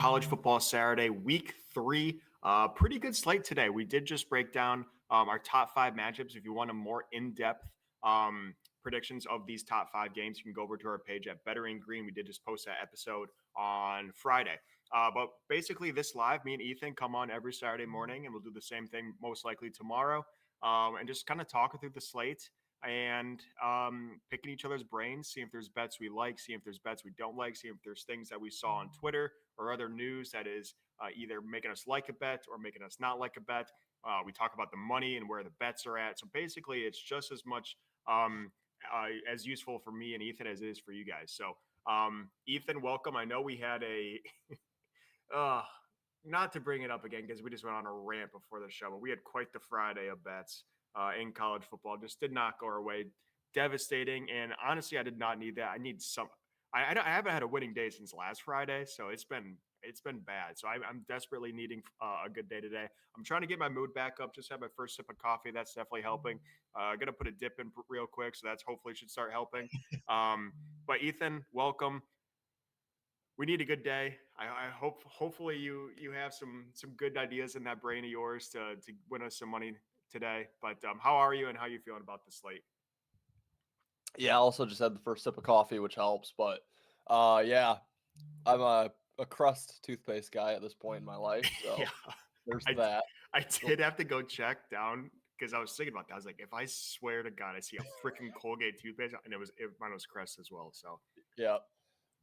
College football Saturday, week 3. Pretty good slate today. We did just break down our top 5 matchups. If you want a more in-depth predictions of these top 5 games, you can go over to our page at Better in Green. We did just post that episode on Friday. But basically, this live, me and Ethan come on every Saturday morning, and we'll do the same thing most likely tomorrow, and just kind of talk through the slate and picking each other's brains, see if there's bets we like, see if there's bets we don't like, see if there's things that we saw on Twitter or other news that is either making us like a bet or making us not like a bet. We talk about the money and where the bets are at. So basically, it's just as much as useful for me and Ethan as it is for you guys. So Ethan, welcome. I know we had a not to bring it up again because we just went on a rant before the show, but we had quite the Friday of bets in college football. Just did not go our way. Devastating. And honestly, I did not need that. I need some. I haven't had a winning day since last Friday, so it's been bad. So I'm desperately needing a good day today. I'm trying to get my mood back up. Just had my first sip of coffee. That's definitely helping. Gonna put a dip in real quick, so that's hopefully should start helping. But Ethan, welcome. We need a good day. I hope hopefully you have some good ideas in that brain of yours to win us some money today. But how are you and how are you feeling about the slate? Yeah, I also just had the first sip of coffee, which helps. But yeah, I'm a crust toothpaste guy at this point in my life. So Yeah, there's that. I did have to go check down because I was thinking about that. I was like, if I swear to God, I see a freaking Colgate toothpaste, and mine was Crest as well. So Yeah,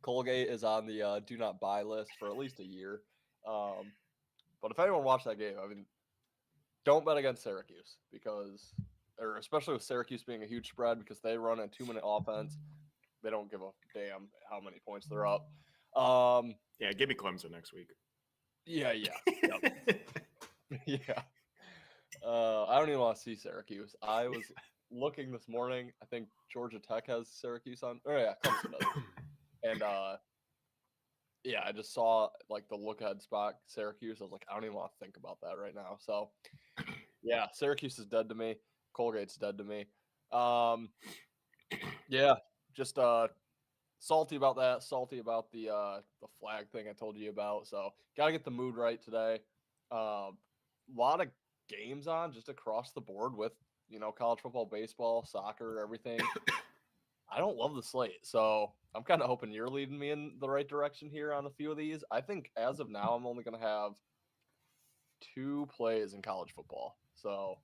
Colgate is on the do not buy list for at least a year. But if anyone watched that game, I mean, don't bet against Syracuse or especially with Syracuse being a huge spread because they run a 2-minute offense. They don't give a damn how many points they're up. Yeah, give me Clemson next week. Yeah. Yep. Yeah. I don't even want to see Syracuse. I was looking this morning. I think Georgia Tech has Syracuse on. Oh yeah, Clemson does. And yeah, I just saw like the look ahead spot Syracuse. I was like, I don't even want to think about that right now. So yeah, Syracuse is dead to me. Colgate's dead to me. Yeah, just salty about that. Salty about the flag thing I told you about. So gotta get the mood right today. A lot of games on just across the board with college football, baseball, soccer, everything. I don't love the slate, so I'm kind of hoping you're leading me in the right direction here on a few of these. I think as of now, I'm only going to have 2 plays in college football. So,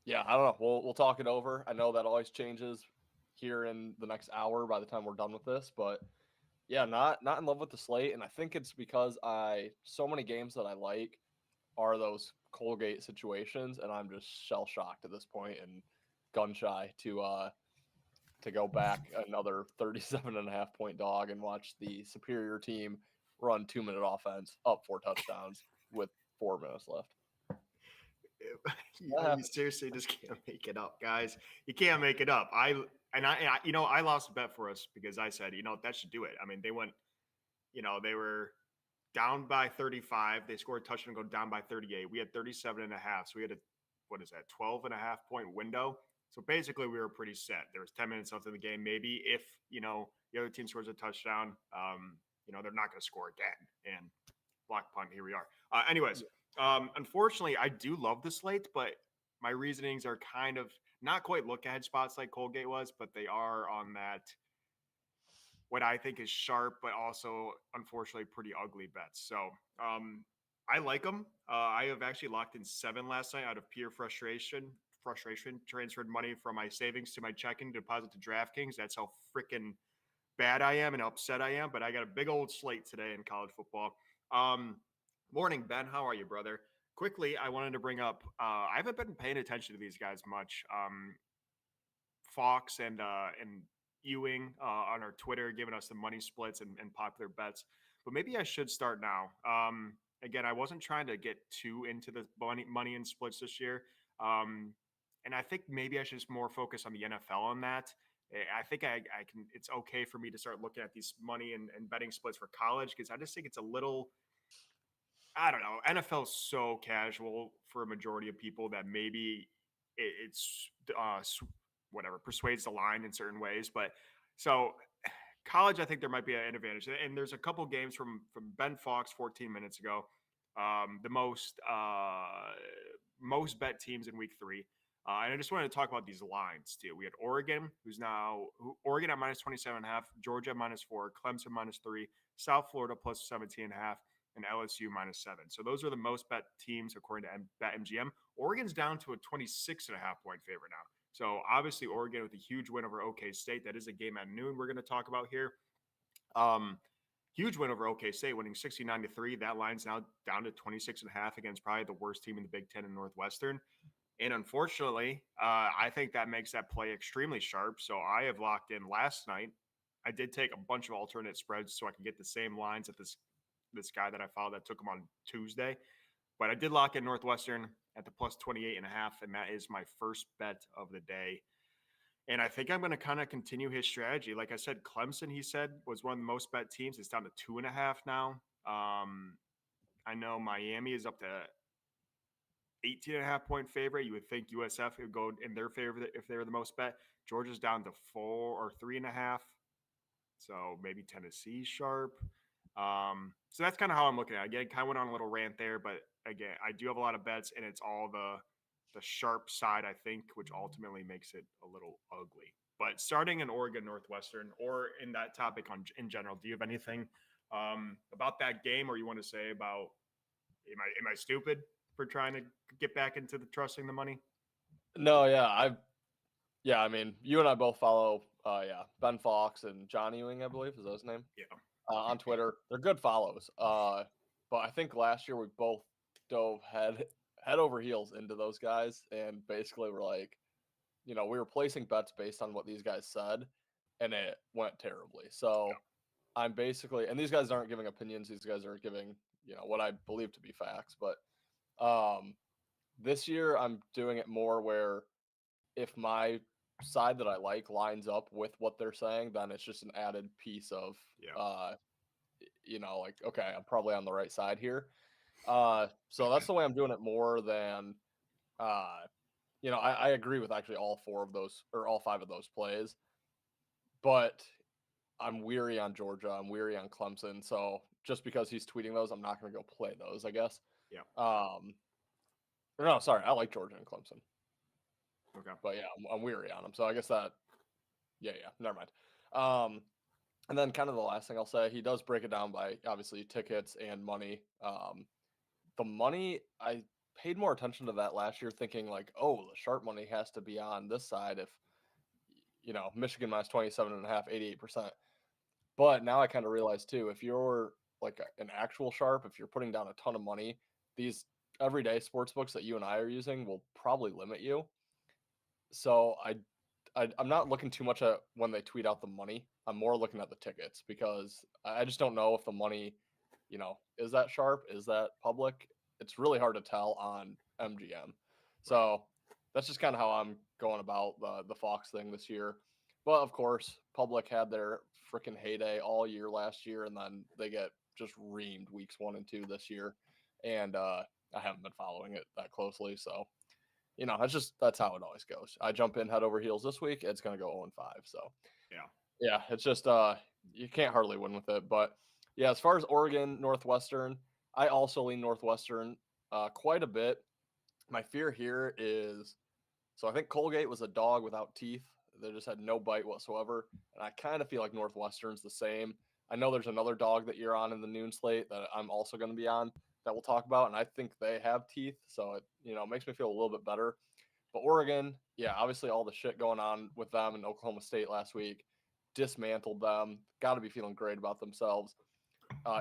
yeah, I don't know. We'll talk it over. I know that always changes here in the next hour by the time we're done with this, but yeah, not in love with the slate, and I think it's because so many games that I like are those Colgate situations, and I'm just shell shocked at this point and gun shy to go back another 37.5-point dog and watch the superior team run 2-minute offense up 4 touchdowns with 4 minutes left. You seriously just can't make it up, guys. You can't make it up. I lost a bet for us because I said, that should do it. I mean, they went, they were down by 35. They scored a touchdown and go down by 38. We had 37.5. So we had 12.5-point window. So basically we were pretty set. There was 10 minutes left in the game. Maybe if, the other team scores a touchdown, they're not going to score again. And block punt, here we are. Anyways, unfortunately, I do love the slate, but my reasonings are kind of not quite look ahead spots like Colgate was, but they are on that what I think is sharp, but also unfortunately pretty ugly bets. So I like them. I have actually locked in 7 last night out of pure frustration, transferred money from my savings to my checking deposit to DraftKings. That's how freaking bad I am and upset I am. But I got a big old slate today in college football. Morning, Ben. How are you, brother? Quickly, I wanted to bring up, I haven't been paying attention to these guys much. Fox and Ewing on our Twitter giving us the money splits and popular bets. But maybe I should start now. Again, I wasn't trying to get too into the money and splits this year. And I think maybe I should just more focus on the NFL on that. I think I can. It's okay for me to start looking at these money and betting splits for college because I just think it's a little. I don't know. NFL is so casual for a majority of people that maybe it's whatever persuades the line in certain ways. But so college, I think there might be an advantage. And there's a couple games from Ben Fox 14 minutes ago. The most bet teams in week 3. And I just wanted to talk about these lines too. We had Oregon, Oregon at minus 27.5, Georgia -4, Clemson -3, South Florida plus 17.5, and LSU -7. So those are the most bet teams according to BetMGM. Oregon's down to a 26.5 point favorite now. So obviously Oregon with a huge win over OK State. That is a game at noon we're going to talk about here. Huge win over OK State, winning 69-3. That line's now down to 26.5 against probably the worst team in the Big Ten in Northwestern. And unfortunately, I think that makes that play extremely sharp. So I have locked in last night. I did take a bunch of alternate spreads so I can get the same lines that this guy that I followed that took them on Tuesday. But I did lock in Northwestern at the plus 28.5, and that is my first bet of the day. And I think I'm going to kind of continue his strategy. Like I said, Clemson, he said, was one of the most bet teams. It's down to 2.5 now. I know Miami is up to 18.5 point favorite. You would think USF would go in their favor if they were the most bet. Georgia's down to 4 or 3.5. So maybe Tennessee sharp. So that's kind of how I'm looking at it. Again, kind of went on a little rant there, but again, I do have a lot of bets, and it's all the sharp side, I think, which ultimately makes it a little ugly. But starting in Oregon Northwestern, or in that topic in general, do you have anything about that game, or you want to say about am I stupid for trying to get back into the trusting the money? No, yeah, I mean, you and I both follow Ben Fox and John Ewing, I believe, is that his name? Yeah. On Twitter. They're good follows. But I think last year we both dove head over heels into those guys, and basically we're like, we were placing bets based on what these guys said, and it went terribly. So I'm basically, and these guys aren't giving opinions, these guys are giving, what I believe to be facts. But this year I'm doing it more where if my side that I like lines up with what they're saying, then it's just an added piece of, like, okay, I'm probably on the right side here. So that's the way I'm doing it more than, I agree with actually all 4 of those or all 5 of those plays, but I'm weary on Georgia. I'm weary on Clemson. So just because he's tweeting those, I'm not going to go play those, I guess. Yeah. No, sorry. I like Georgia and Clemson. Okay. But yeah, I'm weary on them. So I guess that, never mind. And then kind of the last thing I'll say, he does break it down by obviously tickets and money. The money, I paid more attention to that last year, thinking like, oh, the sharp money has to be on this side if, Michigan minus 27.5, 88%. But now I kind of realize too, if you're like an actual sharp, if you're putting down a ton of money, these everyday sports books that you and I are using will probably limit you. So I'm not looking too much at when they tweet out the money. I'm more looking at the tickets because I just don't know if the money, is that sharp? Is that public? It's really hard to tell on MGM. So that's just kind of how I'm going about the Fox thing this year. But of course, public had their freaking heyday all year last year, and then they get just reamed weeks 1 and 2 this year. And I haven't been following it that closely. So, that's how it always goes. I jump in head over heels this week. It's going to go 0-5. So, yeah, it's just you can't hardly win with it. But yeah, as far as Oregon, Northwestern, I also lean Northwestern quite a bit. My fear here is, so I think Colgate was a dog without teeth. They just had no bite whatsoever. And I kind of feel like Northwestern's the same. I know there's another dog that you're on in the noon slate that I'm also going to be on that we'll talk about. And I think they have teeth. So it, makes me feel a little bit better. But Oregon, yeah, obviously all the shit going on with them in Oklahoma State last week, dismantled them. Got to be feeling great about themselves.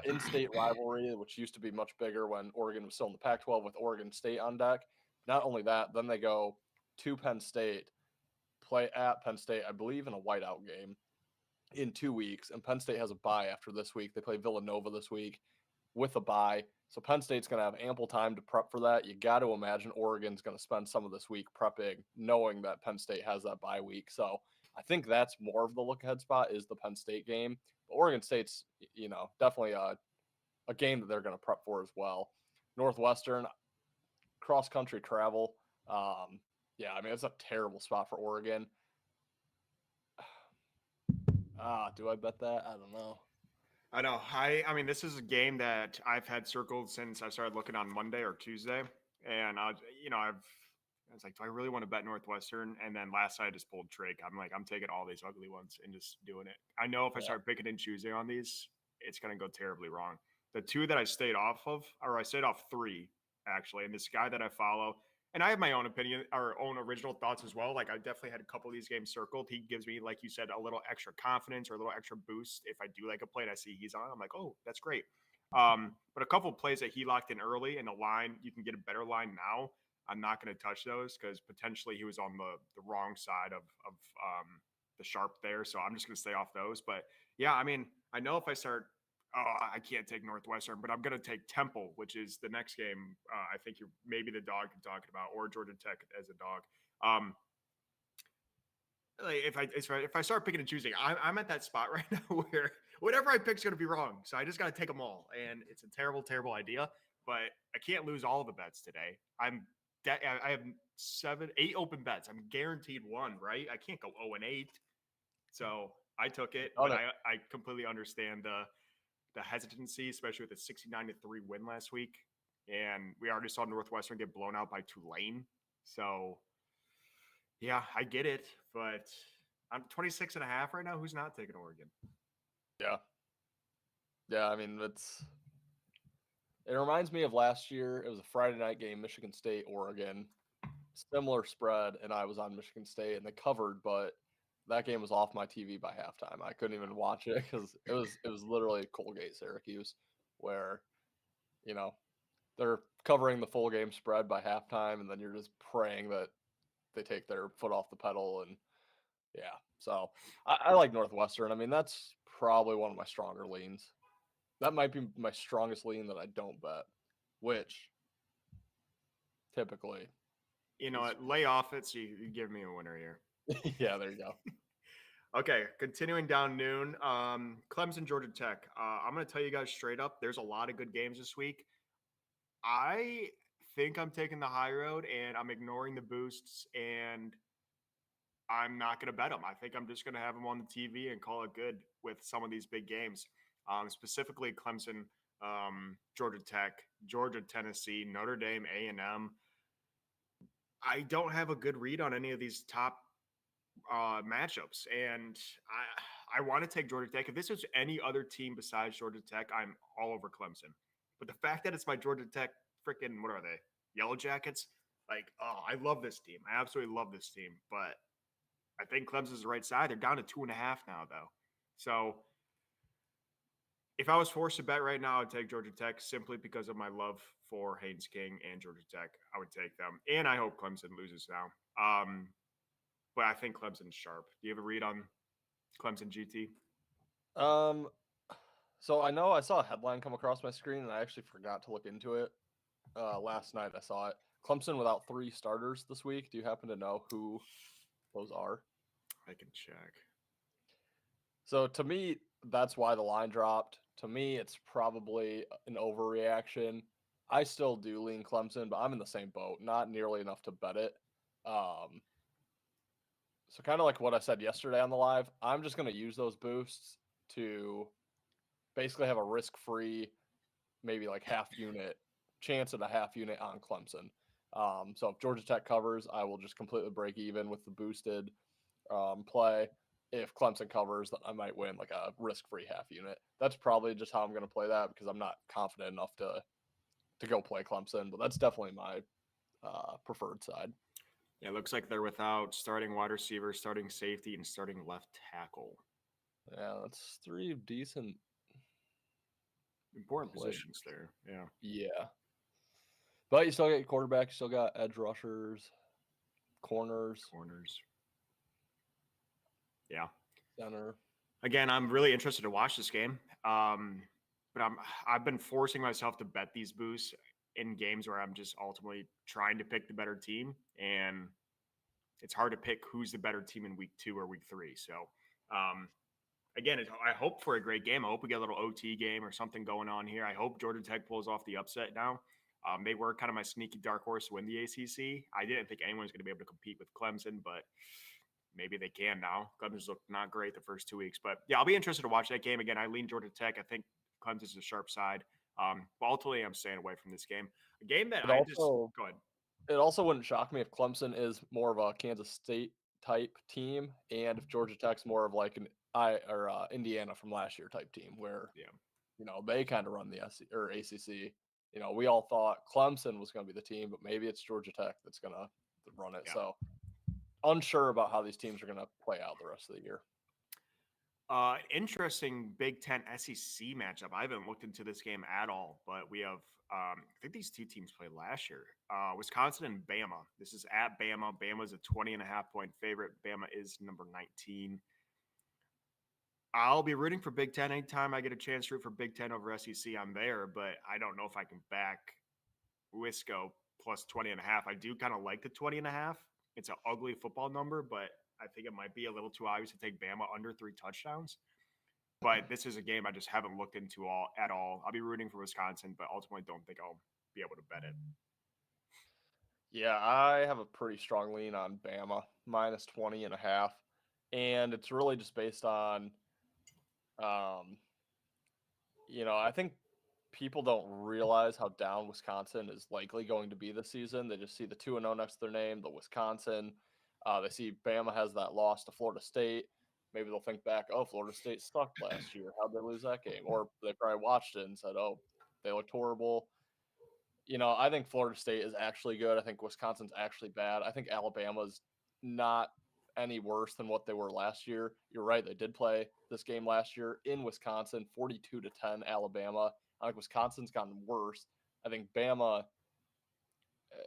In-state rivalry, which used to be much bigger when Oregon was still in the Pac-12 with Oregon State on deck. Not only that, then they go to Penn State, play at Penn State, I believe in a whiteout game in 2 weeks. And Penn State has a bye after this week. They play Villanova this week with a bye. So Penn State's going to have ample time to prep for that. You got to imagine Oregon's going to spend some of this week prepping, knowing that Penn State has that bye week. So I think that's more of the look-ahead spot is the Penn State game. But Oregon State's, definitely a game that they're going to prep for as well. Northwestern, cross-country travel. Yeah, I mean, it's a terrible spot for Oregon. Do I bet that? I don't know. I know. I mean, this is a game that I've had circled since I started looking on Monday or Tuesday, and I was like, do I really want to bet Northwestern? And then last night I just pulled Drake. I'm like, I'm taking all these ugly ones and just doing it. I know if I Yeah. start picking and choosing on these, it's gonna go terribly wrong. The two that I stayed off of, or I stayed off three actually, and this guy that I follow, and I have my own opinion or own original thoughts as well. Like I definitely had a couple of these games circled. He gives me, like you said, a little extra confidence or a little extra boost if I do like a play and I see he's on. I'm like, oh, that's great. But a couple of plays that he locked in early, and the line you can get a better line now. I'm not going to touch those because potentially he was on the wrong side of the sharp there. So I'm just going to stay off those. But yeah, I mean, I know if I start, I can't take Northwestern, but I'm going to take Temple, which is the next game. I think you're maybe the dog you're talking about, or Georgia Tech as a dog. Like if I start picking and choosing, I'm at that spot right now where whatever I pick is going to be wrong. So I just got to take them all, and it's a terrible, terrible idea. But I can't lose all the bets today. I have 8 open bets. I'm guaranteed one, right? I can't go 0-8. So I took it, but I completely understand the hesitancy, especially with a 69-3 win last week. And we already saw Northwestern get blown out by Tulane. So yeah, I get it, but I'm 26.5 right now. Who's not taking Oregon? Yeah. Yeah, I mean, it reminds me of last year. It was a Friday night game, Michigan State, Oregon. Similar spread, and I was on Michigan State, and they covered, but that game was off my TV by halftime. I couldn't even watch it because it was literally Colgate Syracuse, where you know they're covering the full game spread by halftime, and then you're just praying that they take their foot off the pedal. And yeah, so I like Northwestern. I mean, that's probably one of my stronger leans. That might be my strongest lean that I don't bet, which typically You know what? Lay off it so you give me a winner here. yeah, there you go. Okay, continuing down noon. Clemson, Georgia Tech. I'm going to tell you guys straight up, there's a lot of good games this week. I think I'm taking the high road and I'm ignoring the boosts and I'm not going to bet them. I think I'm just going to have them on the TV and call it good with some of these big games, specifically Clemson, Georgia Tech, Georgia, Tennessee, Notre Dame, A&M. I don't have a good read on any of these top matchups, and I want to take Georgia Tech. If this was any other team besides Georgia Tech, I'm all over Clemson. But the fact that it's my Georgia Tech freaking, what are they? Yellow Jackets? Like, oh, I love this team. I absolutely love this team. But I think Clemson's the right side. They're down to 2.5 now, though. So if I was forced to bet right now, I'd take Georgia Tech simply because of my love for Haynes King and Georgia Tech. I would take them. And I hope Clemson loses now. But I think Clemson's sharp. Do you have a read on Clemson GT? Um, so I know I saw a headline come across my screen, and I actually forgot to look into it. Last night I saw it. Clemson without 3 starters this week. Do you happen to know who those are? I can check. So to me, that's why the line dropped. To me, it's probably an overreaction. I still do lean Clemson, but I'm in the same boat. Not nearly enough to bet it. So kind of like what I said yesterday on the live, I'm just going to use those boosts to basically have a risk-free, maybe like half unit chance at a half unit on Clemson. So if Georgia Tech covers, I will just completely break even with the boosted play. If Clemson covers, then I might win like a risk-free half unit. That's probably just how I'm going to play that because I'm not confident enough to go play Clemson, but that's definitely my preferred side. Yeah, it looks like they're without starting wide receiver, starting safety, and starting left tackle. Yeah, that's 3 decent important players. Positions there. Yeah. Yeah. But you still got your quarterback, you still got edge rushers, corners. Yeah. Center. Again, I'm really interested to watch this game. But I've been forcing myself to bet these boosts in games where I'm just ultimately trying to pick the better team, and it's hard to pick who's the better team in week 2 or week 3. So, again, I hope for a great game. I hope we get a little OT game or something going on here. I hope Georgia Tech pulls off the upset now. They were kind of my sneaky dark horse to win the ACC. I didn't think anyone was going to be able to compete with Clemson, but maybe they can now. Clemson's looked not great the first 2 weeks, but yeah, I'll be interested to watch that game again. I lean Georgia Tech. I think Clemson's a sharp side. But ultimately, I'm staying away from this game. A game that It I just also go ahead. it also wouldn't shock me if Clemson is more of a Kansas State type team, and if Georgia Tech's more of like an Indiana from last year type team, where Yeah, they kind of run the SC or ACC. We all thought Clemson was going to be the team, but maybe it's Georgia Tech that's going to run it. yeah. So unsure about how these teams are going to play out the rest of the year. Interesting Big Ten SEC matchup. I haven't looked into this game at all, but we have, I think these two teams played last year. Wisconsin and Bama. This is at Bama. Bama's a 20.5-point favorite. Bama is number 19. I'll be rooting for Big Ten anytime I get a chance to root for Big Ten over SEC. I'm there, but I don't know if I can back Wisco plus 20.5. I do kind of like the 20.5. It's an ugly football number, but I think it might be a little too obvious to take Bama under 3 touchdowns. But this is a game I just haven't looked into at all. I'll be rooting for Wisconsin, but ultimately don't think I'll be able to bet it. Yeah, I have a pretty strong lean on Bama minus 20.5. And it's really just based on, I think people don't realize how down Wisconsin is likely going to be this season. They just see the 2-0 next to their name, the Wisconsin. They see Bama has that loss to Florida State. Maybe they'll think back, oh, Florida State sucked last year. How'd they lose that game? Or they probably watched it and said, oh, they looked horrible. I think Florida State is actually good. I think Wisconsin's actually bad. I think Alabama's not any worse than what they were last year. You're right. They did play this game last year in Wisconsin, 42-10 Alabama. I think Wisconsin's gotten worse. I think Bama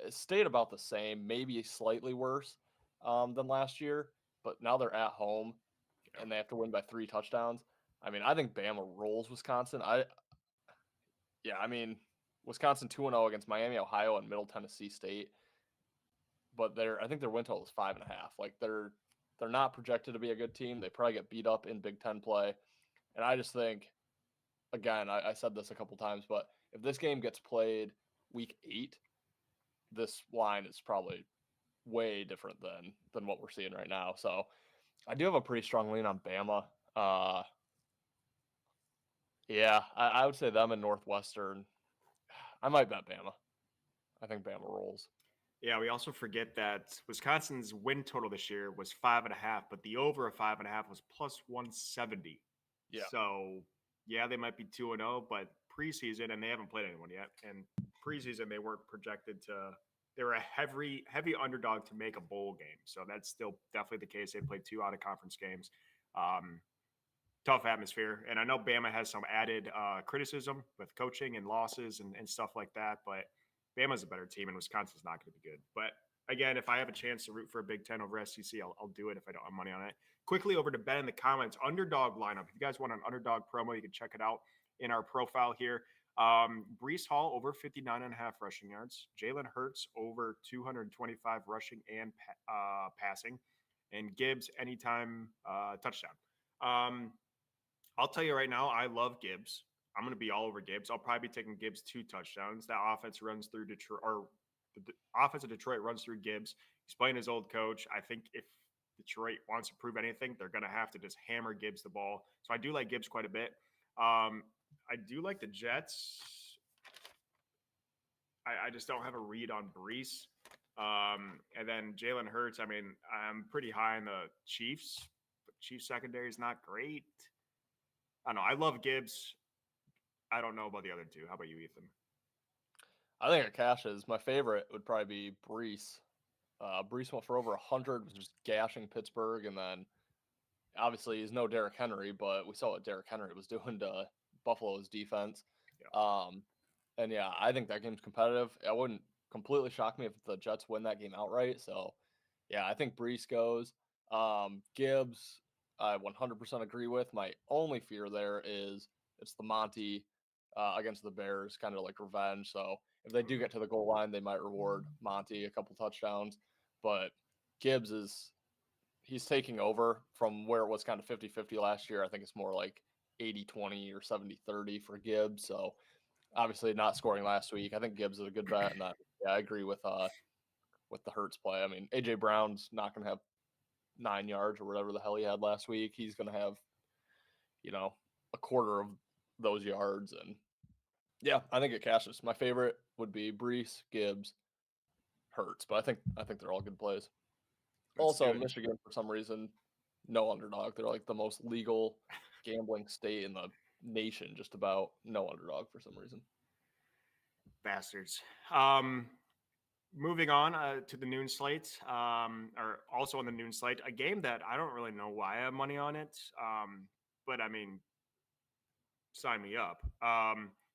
stayed about the same, maybe slightly worse than last year, but now they're at home and they have to win by 3 touchdowns. I mean, I think Bama rolls Wisconsin. Wisconsin 2-0 against Miami, Ohio, and Middle Tennessee State, but I think their win total is 5.5. Like they're not projected to be a good team. They probably get beat up in Big Ten play, and I just think, again, I said this a couple times, but if this game gets played week 8, this line is probably way different than what we're seeing right now. So I do have a pretty strong lean on Bama. Yeah, I would say them and Northwestern. I might bet Bama. I think Bama rolls. Yeah, we also forget that Wisconsin's win total this year was 5.5, but the over of 5.5 was plus 170. Yeah. So yeah, they might be 2-0, but preseason, and they haven't played anyone yet. And preseason, they weren't projected to. They were a heavy underdog to make a bowl game. So that's still definitely the case. They played 2 out of conference games. Tough atmosphere. And I know Bama has some added criticism with coaching and losses and stuff like that, but Bama's a better team and Wisconsin's not going to be good. But again, if I have a chance to root for a Big Ten over SEC, I'll do it if I don't have money on it. Quickly over to Ben in the comments, underdog lineup. If you guys want an underdog promo, you can check it out in our profile here. Breece Hall over 59.5 rushing yards. Jalen Hurts over 225 rushing and passing. And Gibbs anytime touchdown. I'll tell you right now, I love Gibbs. I'm going to be all over Gibbs. I'll probably be taking Gibbs 2 touchdowns. That offense runs through Detroit, or the offense of Detroit runs through Gibbs. He's playing his old coach. I think if Detroit wants to prove anything, they're going to have to just hammer Gibbs the ball. So I do like Gibbs quite a bit. I do like the Jets. I just don't have a read on Breece. And then Jalen Hurts, I mean, I'm pretty high on the Chiefs, but Chiefs secondary is not great. I don't know. I love Gibbs. I don't know about the other two. How about you, Ethan? I think it cashes. My favorite would probably be Breece. Breece went for over 100, was just gashing Pittsburgh, and then obviously he's no Derrick Henry, but we saw what Derrick Henry was doing to Buffalo's defense. Yeah. And yeah, I think that game's competitive. It wouldn't completely shock me if the Jets win that game outright. So yeah, I think Breece goes. Gibbs, I 100% agree with. My only fear there is it's the Monty against the Bears, kind of like revenge. So if they do get to the goal line, they might reward Monty a couple touchdowns. But Gibbs he's taking over from where it was kind of 50-50 last year. I think it's more like 80-20 or 70-30 for Gibbs. So obviously not scoring last week. I think Gibbs is a good bet. And I agree with the Hurts play. I mean, AJ Brown's not going to have 9 yards or whatever the hell he had last week. He's going to have, a quarter of those yards. And yeah, I think it cashes. My favorite would be Brees, Gibbs, Hurts, but I think they're all good plays. Let's do Also, it. Michigan, for some reason, no underdog. They're like the most legal gambling state in the nation, just about. No underdog for some reason. Bastards. Moving on to the noon slate, or also on the noon slate, a game that I don't really know why I have money on it, but I mean, sign me up.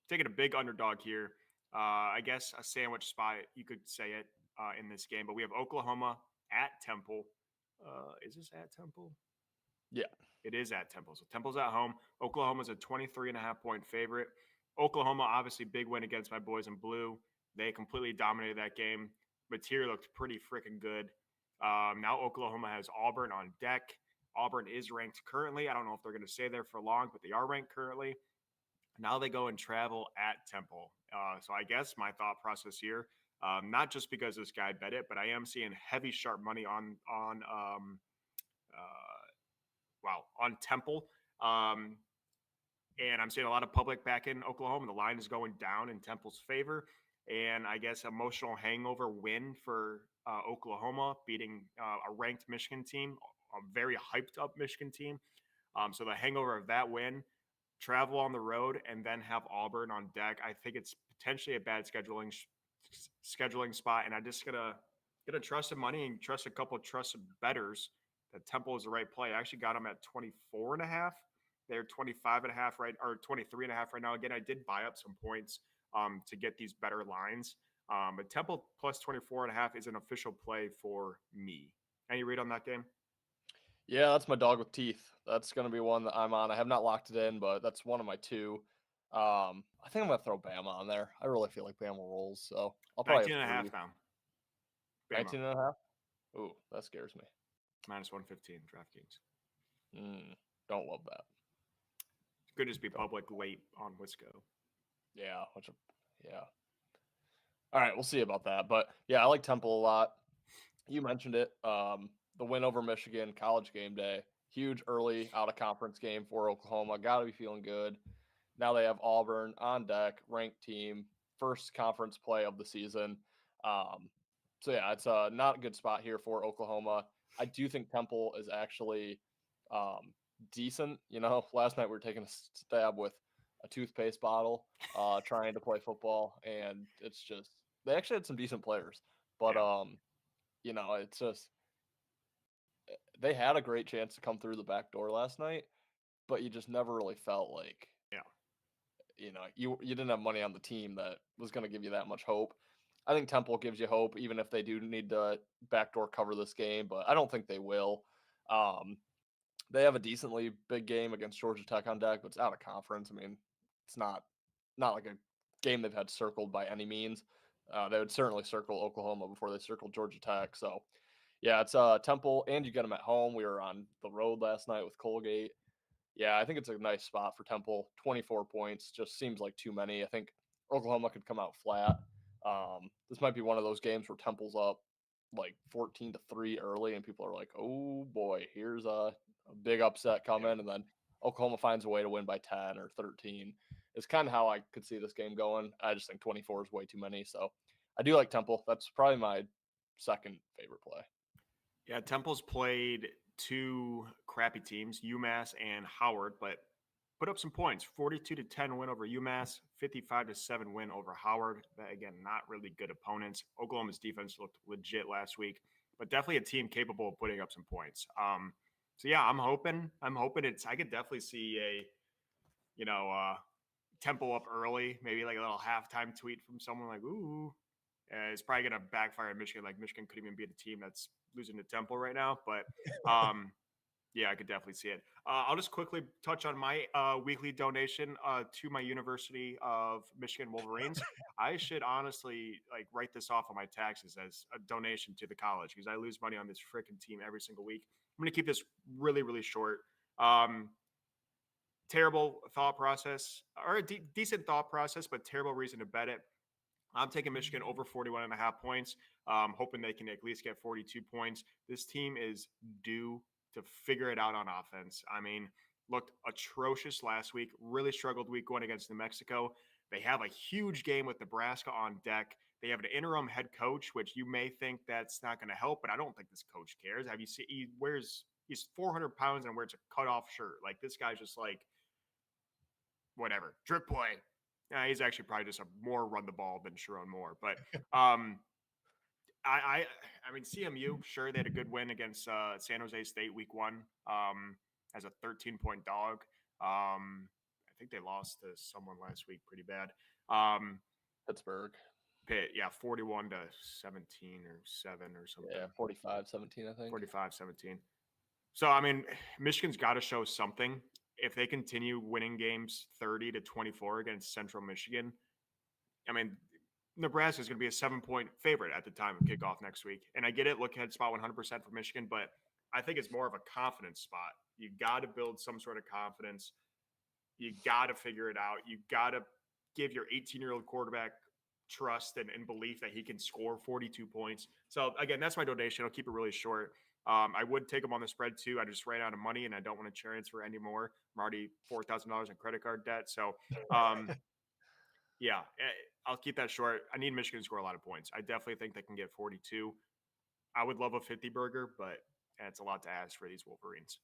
Taking a big underdog here. I guess a sandwich spot, you could say it, in this game. But we have Oklahoma at Temple. Is this at Temple? Yeah. It is at Temple. So Temple's at home. Oklahoma's a 23.5-point favorite. Oklahoma, obviously, big win against my boys in blue. They completely dominated that game. Material looked pretty freaking good. Now Oklahoma has Auburn on deck. Auburn is ranked currently. I don't know if they're going to stay there for long, but they are ranked currently. Now they go and travel at Temple. So I guess my thought process here, not just because this guy bet it, but I am seeing heavy sharp money on Temple. And I'm seeing a lot of public back in Oklahoma. The line is going down in Temple's favor. And I guess emotional hangover win for Oklahoma, beating a ranked Michigan team, a very hyped up Michigan team. So the hangover of that win, travel on the road, and then have Auburn on deck. I think it's potentially a bad scheduling spot, and I'm just gonna trust the money and trust a couple of trusted bettors that Temple is the right play. I actually got them at 24.5. They're 25.5 right, or 23.5 right now. Again, I did buy up some points to get these better lines. But Temple plus 24.5 is an official play for me. Any read on that game? Yeah, that's my dog with teeth. That's going to be one that I'm on. I have not locked it in, but that's one of my two. I think I'm going to throw Bama on there. I really feel like Bama rolls, so I'll probably 19 and a have half now. 19 and a half? Ooh, that scares me. Minus 115 DraftKings. Don't love that. Could just be public late on Wisco. Yeah. All right, we'll see about that. But yeah, I like Temple a lot. You mentioned it. The win over Michigan, college game day, huge early out of conference game for Oklahoma. Got to be feeling good. Now they have Auburn on deck, ranked team, first conference play of the season. So yeah, it's a not a good spot here for Oklahoma. I do think Temple is actually decent. Last night we were taking a stab with a toothpaste bottle, trying to play football, and it's just they actually had some decent players, but it's just they had a great chance to come through the back door last night, but you just never really felt like you didn't have money on the team that was going to give you that much hope. I think Temple gives you hope, even if they do need to backdoor cover this game, but I don't think they will. They have a decently big game against Georgia Tech on deck, but it's out of conference. I mean, it's not like a game they've had circled by any means. They would certainly circle Oklahoma before they circled Georgia Tech. So, yeah, it's Temple, and you get them at home. We were on the road last night with Colgate. Yeah, I think it's a nice spot for Temple. 24 points just seems like too many. I think Oklahoma could come out flat. This might be one of those games where Temple's up like 14-3 early, and people are like, "Oh boy, here's a big upset coming," and then Oklahoma finds a way to win by 10 or 13. It's kind of how I could see this game going. I just think 24 is way too many, so I do like Temple. That's probably my second favorite play. Yeah, Temple's played two crappy teams, UMass and Howard, but put up some points. 42-10 win over UMass, 55-7 win over Howard. Again, not really good opponents. Oklahoma's defense looked legit last week, but definitely a team capable of putting up some points. So yeah, I'm hoping I could definitely see a Temple up early, maybe like a little halftime tweet from someone like, "Ooh." It's probably going to backfire at Michigan. Like Michigan could even be the team that's losing to Temple right now. But yeah, I could definitely see it. I'll just quickly touch on my weekly donation to my University of Michigan Wolverines. I should honestly write this off on my taxes as a donation to the college because I lose money on this freaking team every single week. I'm going to keep this really, really short. Terrible thought process, or a decent thought process, but terrible reason to bet it. I'm taking Michigan over 41.5 points, hoping they can at least get 42 points. This team is due to figure it out on offense. I mean, looked atrocious last week, really struggled week one against New Mexico. They have a huge game with Nebraska on deck. They have an interim head coach, which you may think that's not going to help, but I don't think this coach cares. Have you seen he's 400 pounds and wears a cutoff shirt? Like, this guy's just like, whatever, drip play. He's actually probably just a more run the ball than Sharon Moore. But I mean, CMU, sure, they had a good win against San Jose State week one as a 13-point dog. I think they lost to someone last week pretty bad. Pittsburgh. Pitt, yeah, 41-17 or 7 or something. Yeah, 45-17, I think. 45-17. So, I mean, Michigan's got to show something. If they continue winning games 30-24 against Central Michigan, I mean, Nebraska is going to be a 7-point favorite at the time of kickoff next week. And I get it, look ahead spot 100% for Michigan, but I think it's more of a confidence spot. You got to build some sort of confidence. You got to figure it out. You got to give your 18-year-old quarterback trust and belief that he can score 42 points. So, again, that's my donation. I'll keep it really short. I would take him on the spread too. I just ran out of money and I don't want to transfer anymore. I'm already $4,000 in credit card debt. So, yeah, I'll keep that short. I need Michigan to score a lot of points. I definitely think they can get 42. I would love a 50 burger, but it's a lot to ask for these Wolverines.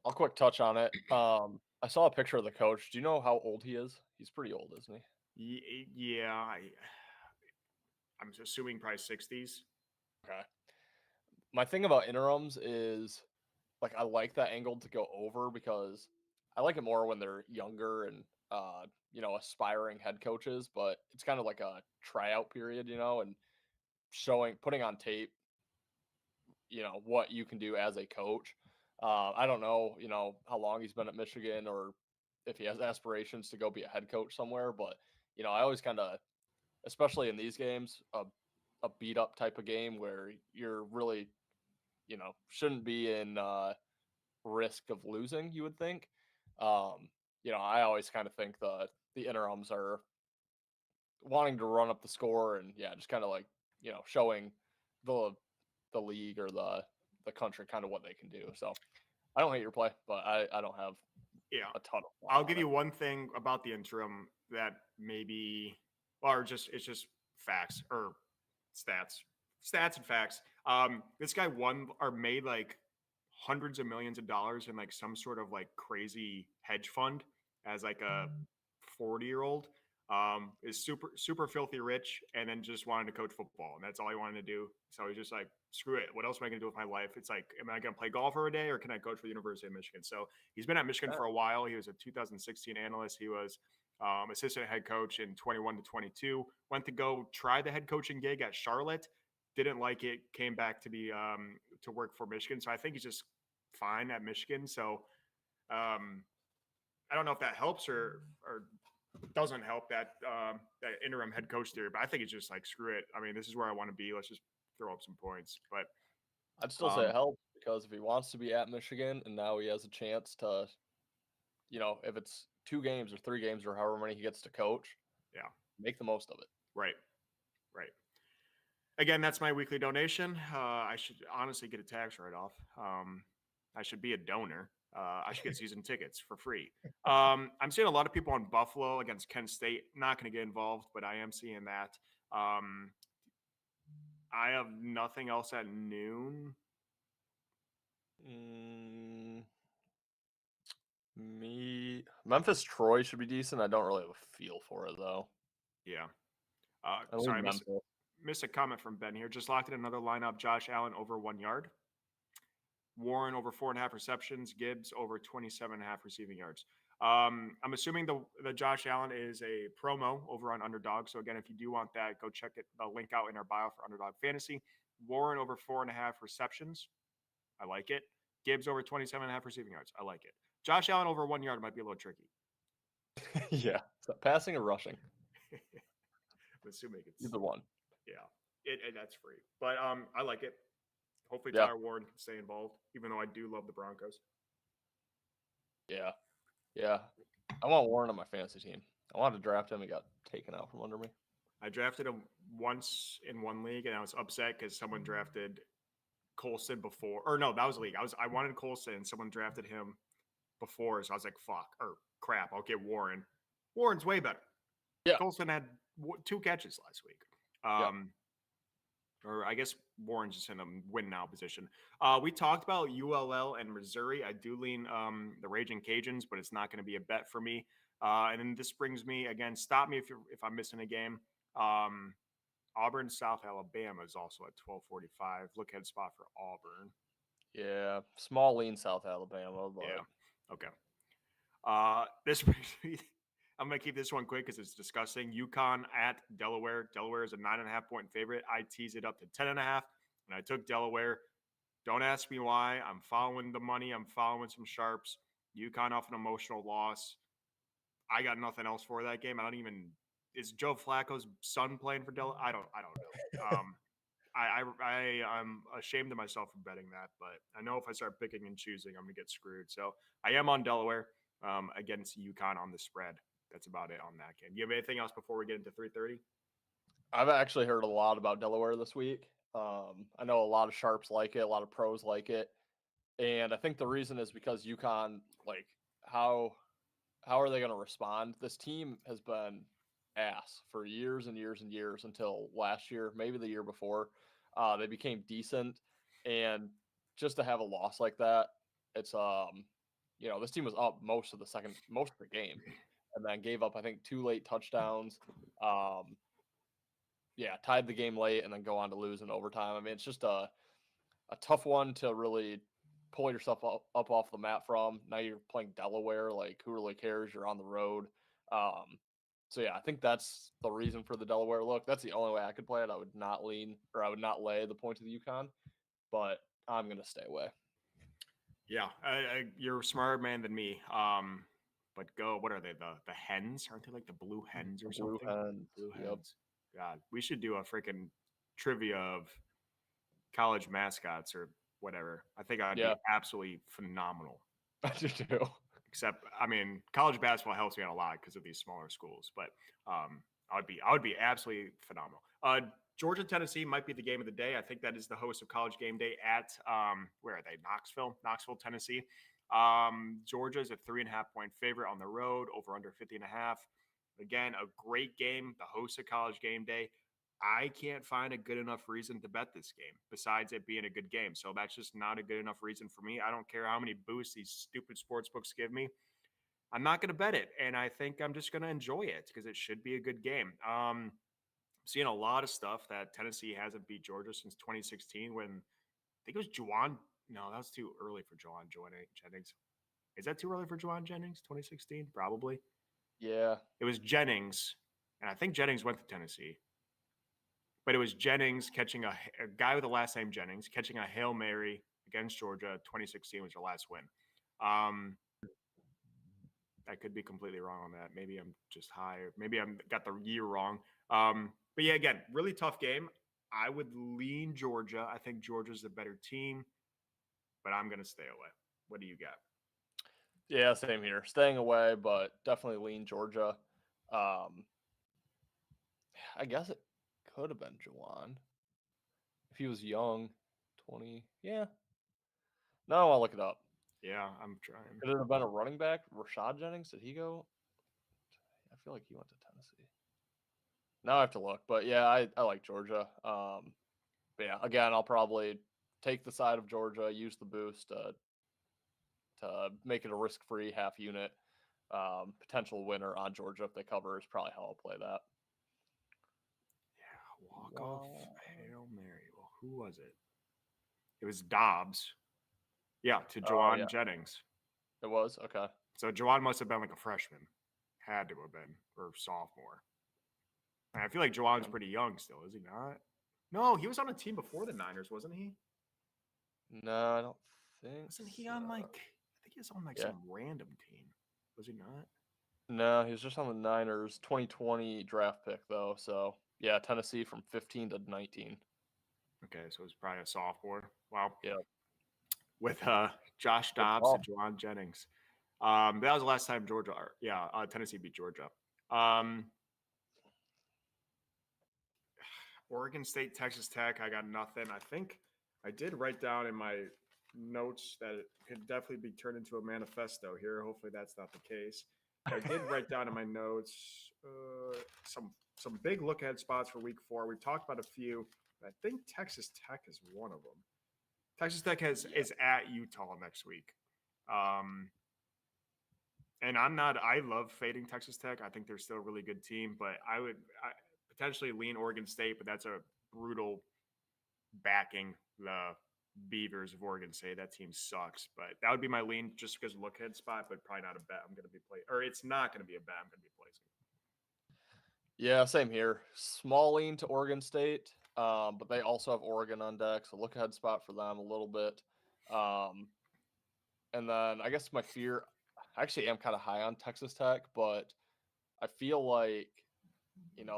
I'll quick touch on it. I saw a picture of the coach. Do you know how old he is? He's pretty old, isn't he? Yeah, I'm assuming probably 60s. Okay. My thing about interims is, like, I like that angle to go over because I like it more when they're younger and aspiring head coaches, but it's kind of like a tryout period, and putting on tape, what you can do as a coach. I don't know, how long he's been at Michigan or if he has aspirations to go be a head coach somewhere, but I always kind of, especially in these games, a beat up type of game where you're really, shouldn't be in risk of losing, you would think. I always kind of think the interims are wanting to run up the score and just kind of like, showing the league or the country kind of what they can do. So I don't hate your play, but I don't have a ton of I'll give you one thing about the interim that maybe it's just facts or stats and facts. This guy won or made like hundreds of millions of dollars in like some sort of like crazy hedge fund as like a 40-year-old. Is super filthy rich and then just wanted to coach football and that's all he wanted to do. So he's just like, screw it. What else am I going to do with my life? It's like, am I going to play golf every day or can I coach for the University of Michigan? So he's been at Michigan for a while. He was a 2016 analyst. He was assistant head coach in 21-22. Went to go try the head coaching gig at Charlotte. Didn't like it. Came back to be to work for Michigan. So I think he's just fine at Michigan. So I don't know if that helps or doesn't help that interim head coach theory, but I think it's just like, screw it. I mean, this is where I want to be. Let's just throw up some points. But I'd still say it helps because if he wants to be at Michigan and now he has a chance to, if it's 2 games or 3 games or however many he gets to coach, make the most of it. Right. Again, that's my weekly donation. I should honestly get a tax write-off. I should be a donor. I should get season tickets for free. I'm seeing a lot of people on Buffalo against Kent State. Not going to get involved, but I am seeing that. I have nothing else at noon. Memphis Troy should be decent. I don't really have a feel for it though. Yeah. Sorry, I missed a comment from Ben here. Just locked in another lineup. Josh Allen over 1 yard. Warren over 4.5 receptions. Gibbs over 27.5 receiving yards. I'm assuming the Josh Allen is a promo over on Underdog. So again, if you do want that, go check it. The link out in our bio for Underdog Fantasy. Warren over 4.5 receptions. I like it. Gibbs over 27.5 receiving yards. I like it. Josh Allen over 1 yard might be a little tricky. Yeah, passing or rushing. I'm assuming it's either one. Yeah, that's free. But I like it. Hopefully Tyler Warren can stay involved, even though I do love the Broncos. Yeah. I want Warren on my fantasy team. I wanted to draft him. He got taken out from under me. I drafted him once in one league, and I was upset because someone drafted Colson before. Or no, that was a league. I wanted Colson, and someone drafted him before, so I was like, "Fuck," or "Crap." I'll get Warren. Warren's way better. Yeah. Colson had 2 catches last week. Yeah. Or I guess Warren's just in a win now position. We talked about ULL and Missouri. I do lean the Raging Cajuns, but it's not going to be a bet for me. And then this brings me again. Stop me if I'm missing a game. Um, Auburn, South Alabama is also at 12:45. Look ahead spot for Auburn. Yeah. Small lean South Alabama, but Yeah. Okay. This brings me. I'm gonna keep this one quick because it's disgusting. UConn at Delaware. Delaware is a 9.5-point favorite. I teased it up to 10.5, and I took Delaware. Don't ask me why. I'm following the money. I'm following some sharps. UConn off an emotional loss. I got nothing else for that game. I don't even. Is Joe Flacco's son playing for Delaware? I don't know. I'm ashamed of myself for betting that, but I know if I start picking and choosing, I'm gonna get screwed. So I am on Delaware against UConn on the spread. That's about it on that game. You have anything else before we get into 3:30? I've actually heard a lot about Delaware this week. I know a lot of sharps like it, a lot of pros like it, and I think the reason is because UConn, like, how are they going to respond? This team has been ass for years and years and years until last year, maybe the year before. They became decent, and just to have a loss like that, it's this team was up most of the game, and then gave up I think 2 late touchdowns. Um, yeah, tied the game late and then go on to lose in overtime. I mean, it's just a tough one to really pull yourself up off the mat from. Now you're playing Delaware, like who really cares? You're on the road. So yeah, I think that's the reason for the Delaware look. That's the only way I could play it. I would not I would not lay the point to the UConn, but I'm gonna stay away. Yeah, you're a smarter man than me. But go. What are they? The hens? Aren't they like the blue hens or Blue something? Hens. Blue Yep. hens. God, we should do a freaking trivia of college mascots or whatever. I think I'd be Yeah, absolutely phenomenal. I do too. Except, I mean, college basketball helps me out a lot because of these smaller schools. But I would be absolutely phenomenal. Georgia Tennessee might be the game of the day. I think that is the host of College Game Day at where are they? Knoxville, Tennessee. Georgia is a 3.5-point favorite on the road, over under 50.5. Again, a great game. The host of College Game Day. I can't find a good enough reason to bet this game besides it being a good game. So that's just not a good enough reason for me. I don't care how many boosts these stupid sports books give me. I'm not going to bet it. And I think I'm just going to enjoy it because it should be a good game. Seeing a lot of stuff that Tennessee hasn't beat Georgia since 2016 when I think it was Juwan. No, that was too early for Juwan Jennings. Is that too early for Juwan Jennings? 2016? Probably. Yeah. It was Jennings. And I think Jennings went to Tennessee. But it was Jennings catching a guy with the last name Jennings catching a Hail Mary against Georgia. 2016 was their last win. I could be completely wrong on that. Maybe I'm just high. Maybe I'm got the year wrong. But yeah, again, really tough game. I would lean Georgia. I think Georgia's the better team, but I'm going to stay away. What do you got? Yeah, same here. Staying away, but definitely lean Georgia. I guess it could have been Jawan if he was young, 20. Yeah. No, I'll look it up. Yeah, I'm trying. Could it have been a running back? Rashad Jennings? Did he go? I feel like he went to Tennessee. Now I have to look, but yeah, I like Georgia. But yeah, again, I'll probably take the side of Georgia, use the boost to make it a risk-free half unit. Potential winner on Georgia if they cover is probably how I'll play that. Yeah, walk-off Hail Mary. Well, who was it? It was Dobbs. Yeah, to Juwan Jennings. It was? Okay. So Juwan must have been like a freshman. Had to have been, or sophomore. And I feel like Juwan's pretty young still, is he not? No, he was on a team before the Niners, wasn't he? No, I don't think. Wasn't he on like? I think he was on like some random team. Was he not? No, he was just on the Niners 2020 draft pick though. So yeah, Tennessee from 15 to 19. Okay, so it was probably a sophomore. Wow. Yeah. With Josh Dobbs and Juwan Jennings. That was the last time Tennessee beat Georgia. Oregon State, Texas Tech. I got nothing. I think I did write down in my notes that it could definitely be turned into a manifesto here. Hopefully, that's not the case. I did write down in my notes some big look ahead spots for Week 4. We talked about a few. I think Texas Tech is one of them. Texas Tech is at Utah next week. And I love fading Texas Tech. I think they're still a really good team, but I potentially lean Oregon State, but that's a brutal backing the Beavers of Oregon State. That team sucks, but that would be my lean just because look ahead spot, but probably not a bet I'm going to be playing, or it's not going to be a bet I'm going to be placing. Yeah, same here. Small lean to Oregon State, but they also have Oregon on deck, so look ahead spot for them a little bit. And then I guess my fear, I actually am kind of high on Texas Tech, but I feel like,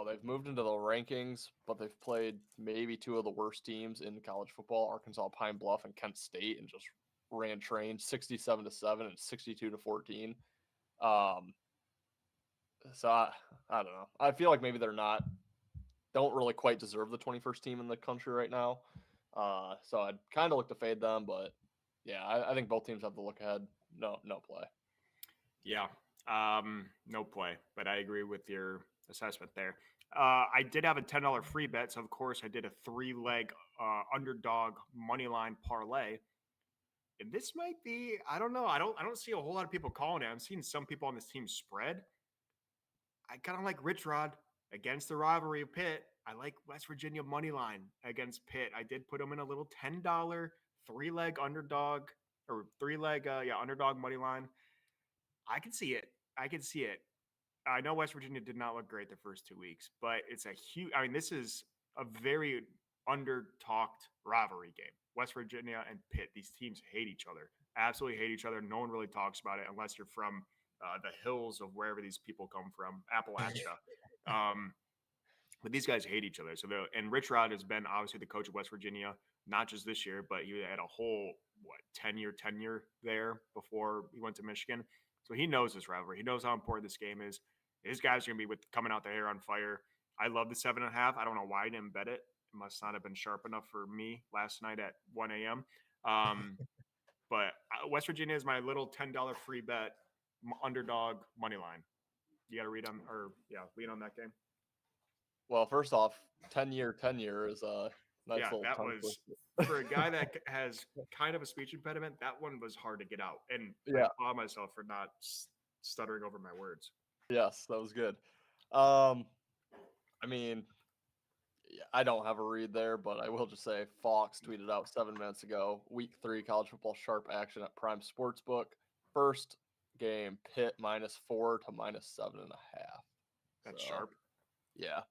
they've moved into the rankings, but they've played maybe two of the worst teams in college football, Arkansas Pine Bluff and Kent State, and just ran train 67-7 and 62-14. So I don't know. I feel like maybe don't really quite deserve the 21st team in the country right now. So I'd kind of look to fade them, but yeah, I think both teams have the look ahead. No play. Yeah, no play, but I agree with your assessment there. I did have a $10 free bet, so of course I did a 3-leg underdog money line parlay. And this might be, I don't know. I don't see a whole lot of people calling it. I'm seeing some people on this team spread. I kind of like Rich Rod against the rivalry of Pitt. I like West Virginia money line against Pitt. I did put them in a little $10 3-leg underdog or 3-leg underdog money line. I can see it. I know West Virginia did not look great the first 2 weeks, but it's a huge. I mean, this is a very under-talked rivalry game. West Virginia and Pitt. These teams hate each other. Absolutely hate each other. No one really talks about it unless you're from the hills of wherever these people come from, Appalachia. But these guys hate each other. And Rich Rod has been obviously the coach of West Virginia, not just this year, but he had a whole 10-year tenure there before he went to Michigan. So he knows this rivalry. He knows how important this game is. His guys are going to be coming out their hair on fire. I love the 7.5. I don't know why I didn't bet it. It must not have been sharp enough for me last night at 1 a.m. But West Virginia is my little $10 free bet underdog money line. You got to lean on that game. Well, first off, 10-year tenure is a nice little that tongue was twister. for a guy that has kind of a speech impediment. That one was hard to get out, and Yeah. I applaud myself for not stuttering over my words. Yes, that was good. I mean, I don't have a read there, but I will just say Fox tweeted out 7 minutes ago, Week 3 college football sharp action at Prime Sportsbook. First game, Pitt -4 to -7.5. That's sharp. Yeah.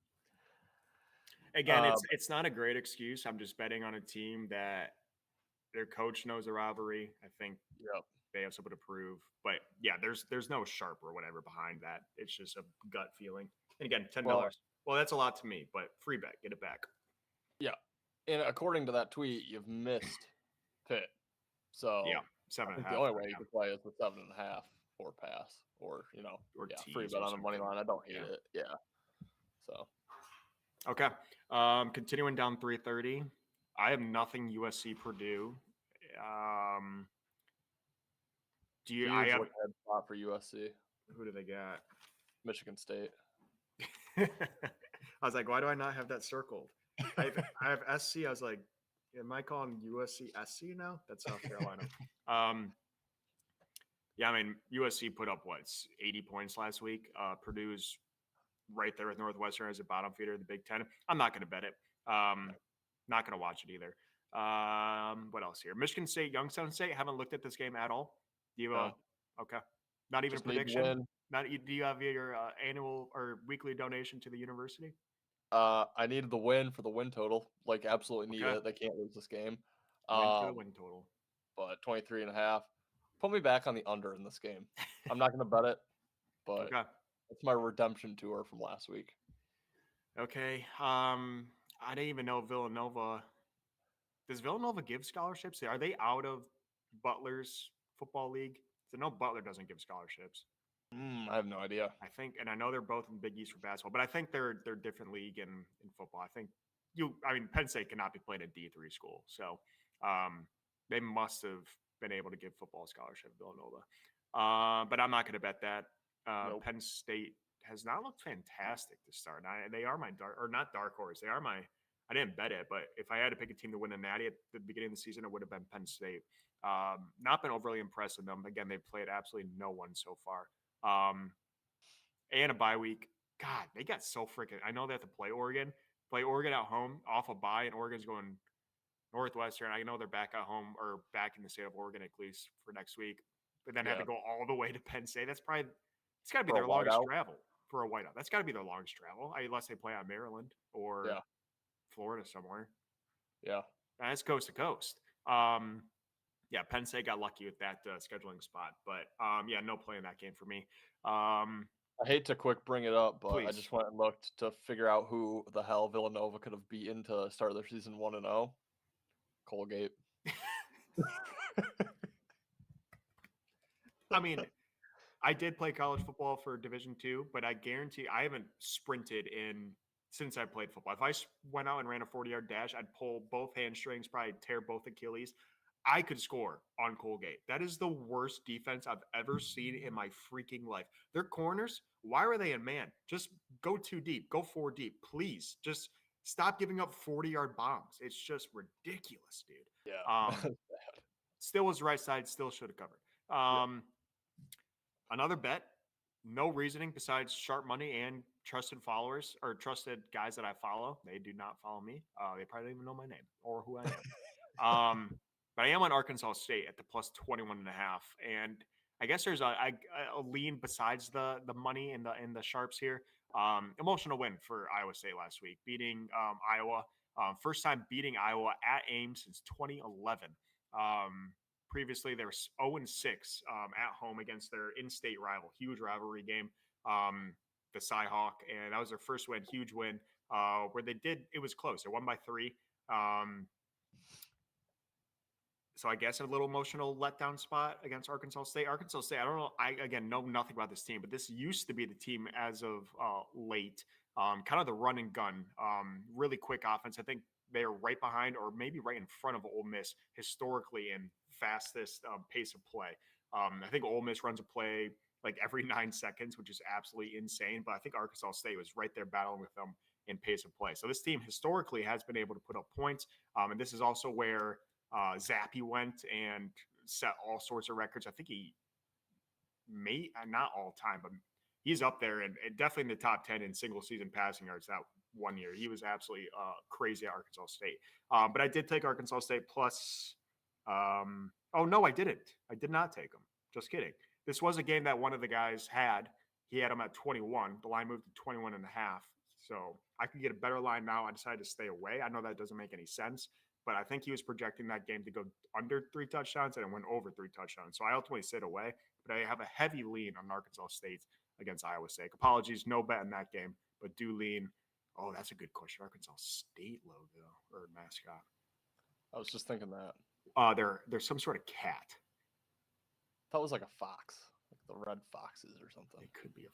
Again, it's not a great excuse. I'm just betting on a team that their coach knows the rivalry. I think they have something to prove. But yeah, there's no sharp or whatever behind that. It's just a gut feeling. And again, $10. Well, that's a lot to me, but free bet, get it back. Yeah. And according to that tweet, you've missed Pitt. So yeah, 7.5. The only way you can play is the 7.5 or pass or free bet on the money line. I don't hate it. Yeah. So okay. Continuing down 330. I have nothing USC Purdue. I have a head spot for USC? Who do they got? Michigan State. I was like, why do I not have that circled? I have SC. I was like, am I calling USC SC now? That's South Carolina. Yeah, I mean, USC put up 80 points last week. Purdue's right there with Northwestern as a bottom feeder of the Big Ten. I'm not going to bet it. Not going to watch it either. What else here? Michigan State, Youngstown State. Haven't looked at this game at all. Do you? Okay. Not even Just a prediction. Do you have your annual or weekly donation to the university? I needed the win for the win total. Like, absolutely need it. They can't lose this game. Win for the win total. But 23.5. Put me back on the under in this game. I'm not going to bet it, but it's my redemption tour from last week. Okay. I didn't even know Villanova. Does Villanova give scholarships? Are they out of Butler's football league? So no, Butler doesn't give scholarships. I have no idea. I think, and I know they're both in Big East for basketball, but I think they're different league in football. I think Penn State cannot be playing a D3 school, so they must have been able to give football scholarship at Villanova. But I'm not going to bet that. Nope. Penn State has not looked fantastic to start. They are my not dark horse. They are my. I didn't bet it, but if I had to pick a team to win the Natty at the beginning of the season, it would have been Penn State. Not been overly impressed with them. Again, they've played absolutely no one so far. And a bye week. God, they got so freaking. I know they have to play Oregon at home off a bye, and Oregon's going Northwestern. I know they're back at home or back in the state of Oregon at least for next week, but then have to go all the way to Penn State. It's got to be their longest travel for a whiteout. That's got to be their longest travel, unless they play on Maryland or Florida somewhere. Yeah, that's coast to coast. Penn State got lucky with that scheduling spot, but no play in that game for me. I hate to quick bring it up, but please. I just went and looked to figure out who the hell Villanova could have beaten to start their season 1-0. Colgate. I mean, I did play college football for Division II, but I guarantee I haven't sprinted since I played football. If I went out and ran a 40-yard dash, I'd pull both hamstrings, probably tear both Achilles. I could score on Colgate. That is the worst defense I've ever seen in my freaking life. Their corners, why are they in man? Just go 2 deep, go 4 deep, please. Just stop giving up 40-yard bombs. It's just ridiculous, dude. Yeah. Still was right side, still should have covered. Another bet, no reasoning besides sharp money and trusted followers or trusted guys that I follow. They do not follow me. They probably don't even know my name or who I am. But I am on Arkansas State at the plus 21.5. And I guess there's a lean besides the money and the sharps here. Emotional win for Iowa State last week, beating Iowa. First time beating Iowa at Ames since 2011. Previously, they were 0-6 at home against their in-state rival. Huge rivalry game, the Cyhawk, and that was their first win. Huge win where it was close. They won by 3. So I guess a little emotional letdown spot against Arkansas State. Arkansas State, I don't know. I, again, know nothing about this team, but this used to be the team as of late. Kind of the run and gun, really quick offense. I think they're right behind or maybe right in front of Ole Miss historically in fastest pace of play. I think Ole Miss runs a play like every 9 seconds, which is absolutely insane. But I think Arkansas State was right there battling with them in pace of play. So this team historically has been able to put up points. And this is also where Zappy went and set all sorts of records. I think he not all time, but he's up there and definitely in the top 10 in single season passing yards that one year. He was absolutely crazy at Arkansas State. But I did take Arkansas State plus. Oh, no, I didn't. I did not take them. Just kidding. This was a game that one of the guys had. He had them at 21. The line moved to 21.5. So I could get a better line now. I decided to stay away. I know that doesn't make any sense, but I think he was projecting that game to go under 3 touchdowns and it went over 3 touchdowns. So I ultimately stayed away, but I have a heavy lean on Arkansas State against Iowa State. Apologies, no bet in that game, but do lean. Oh, that's a good question. Arkansas State logo or mascot. I was just thinking that. There's some sort of cat. That was like a fox, like the red foxes or something. It could be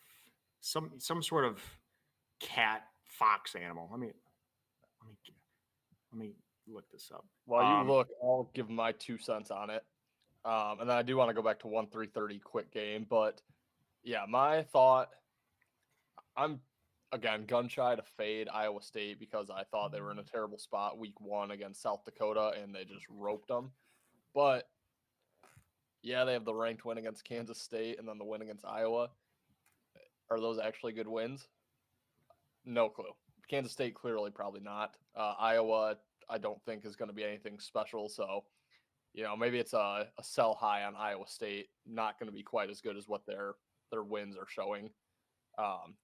some sort of cat fox animal. Let me look this up. While you look, I'll give my 2 cents on it. And then I do want to go back to 1-3-30 quick game. But yeah, my thought, I'm again gun shy to fade Iowa State because I thought they were in a terrible spot week 1 against South Dakota and they just roped them. But yeah, they have the ranked win against Kansas State and then the win against Iowa. Are those actually good wins? No clue. Kansas State, clearly probably not. Iowa, I don't think is going to be anything special. So, maybe it's a sell high on Iowa State. Not going to be quite as good as what their wins are showing.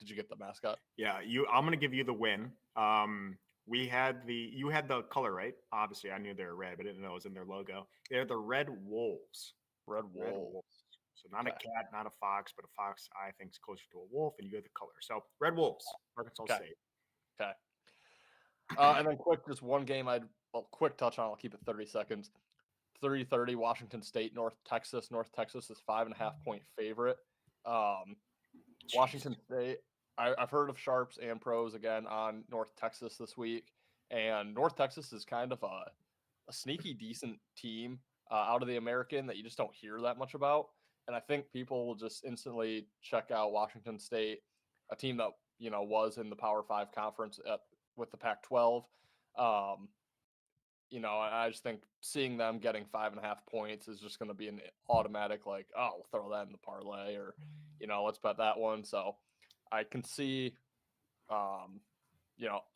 Did you get the mascot? Yeah, I'm going to give you the win. You had the color, right? Obviously, I knew they were red, but I didn't know it was in their logo. They're the Red Wolves. Red Wolves. So not a cat, not a fox, but a fox I think is closer to a wolf, and you get the color. So Red Wolves, Arkansas State. Okay. And then just one game quick touch on. I'll keep it 30 seconds. 3:30 Washington State, North Texas. North Texas is 5.5-point favorite. Washington State, I've heard of sharps and pros again on North Texas this week, And North Texas is kind of a sneaky decent team out of the American that you just don't hear that much about. And I think people will just instantly check out Washington State, a team that was in the Power Five conference with the Pac-12. Um, I just think seeing them getting 5.5 points is just going to be an automatic like, oh, we'll throw that in the parlay, or let's bet that one. So I can see,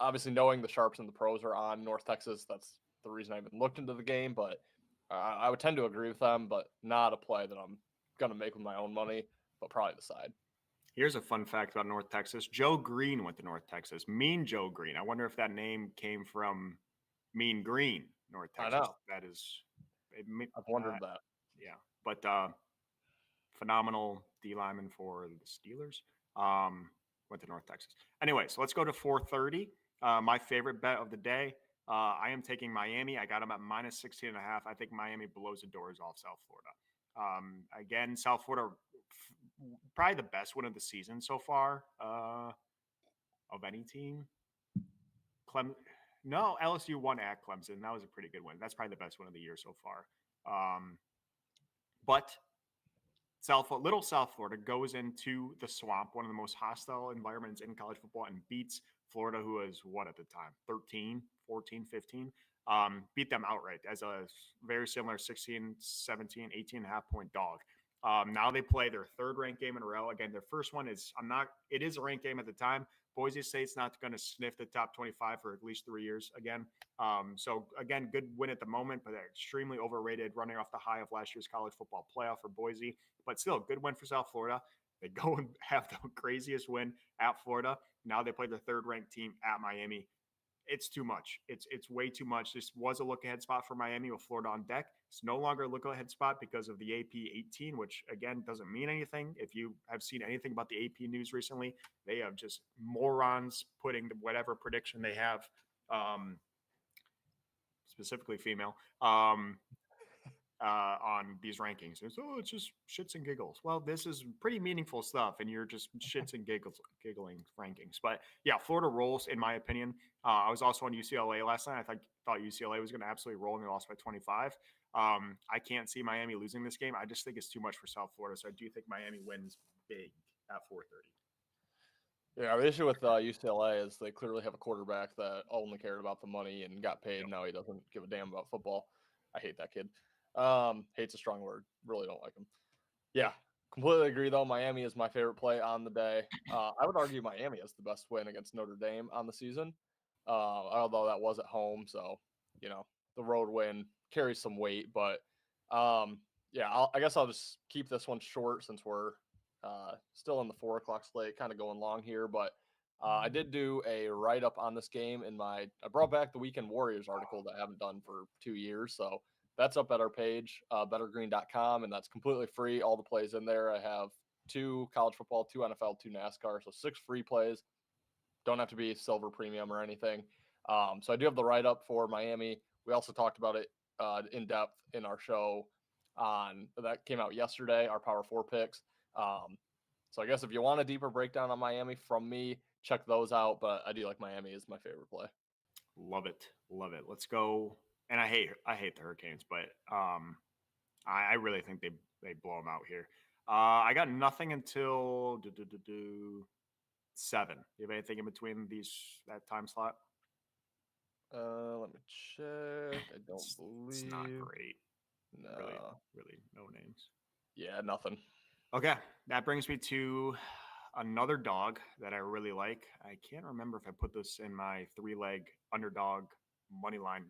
obviously knowing the sharps and the pros are on North Texas. That's the reason I even looked into the game. But I would tend to agree with them, but not a play that I'm going to make with my own money, but probably the side. Here's a fun fact about North Texas. Joe Green went to North Texas. Mean Joe Green. I wonder if that name came from Mean Green, North I Texas. know. That is, I've wondered that. Yeah, but phenomenal D lineman for the Steelers. Went to North Texas. Anyway, so let's go to 4:30. My favorite bet of the day. I am taking Miami. I got them at minus 16.5. I think Miami blows the doors off South Florida. Again, South Florida, probably the best win of the season so far of any team. No, LSU won at Clemson. That was a pretty good win. That's probably the best win of the year so far. But Little South Florida goes into the swamp, one of the most hostile environments in college football, and beats Florida, who was what at the time? 13, 14, 15. Beat them outright as a very similar 16, 17, 18.5 point dog. Now they play their third ranked game in a row. Again, their first one is it is a ranked game at the time. Boise State's not going to sniff the top 25 for at least 3 years again. So again, good win at the moment, but extremely overrated, running off the high of last year's college football playoff for Boise. But still, good win for South Florida. They go and have the craziest win at Florida. Now they play the third ranked team at Miami. It's too much. It's way too much. This was a look ahead spot for Miami with Florida on deck. It's no longer a look ahead spot because of the AP 18, which again doesn't mean anything. If you have seen anything about the AP news recently, they have just morons putting whatever prediction they have, specifically female, on these rankings. It's just shits and giggles. Well, this is pretty meaningful stuff, and you're just shits and giggling rankings. But yeah, Florida rolls, in my opinion. I was also on UCLA last night. I thought UCLA was going to absolutely roll, and they lost by 25. I can't see Miami losing this game. I just think it's too much for South Florida, so I do think Miami wins big at 4:30. Yeah, the issue with UCLA is they clearly have a quarterback that only cared about the money and got paid. Yep. Now he doesn't give a damn about football. I hate that kid. Hate's a strong word. Really don't like him. Yeah, completely agree, though. Miami is my favorite play on the day. I would argue Miami is the best win against Notre Dame on the season, although that was at home. So, the road win carries some weight. But, yeah, I guess I'll just keep this one short since we're still in the 4 o'clock slate, kind of going long here. But I did do a write-up on this game I brought back the Weekend Warriors article that I haven't done for 2 years. So that's up at our page, bettergreen.com, and that's completely free. All the plays in there. I have 2 college football, 2 NFL, 2 NASCAR, so 6 free plays. Don't have to be silver premium or anything. So I do have the write-up for Miami. We also talked about it in depth in our show that came out yesterday, our Power 4 picks. So I guess if you want a deeper breakdown on Miami from me, check those out. But I do like Miami is my favorite play. Love it. Let's go. And I hate the Hurricanes, but I really think they blow them out here. I got nothing until 7. Do you have anything in between that time slot? Let me check. I don't believe it's not great. No, really no names. Yeah, nothing. Okay, that brings me to another dog that I really like. I can't remember if I put this in my 3-leg underdog money line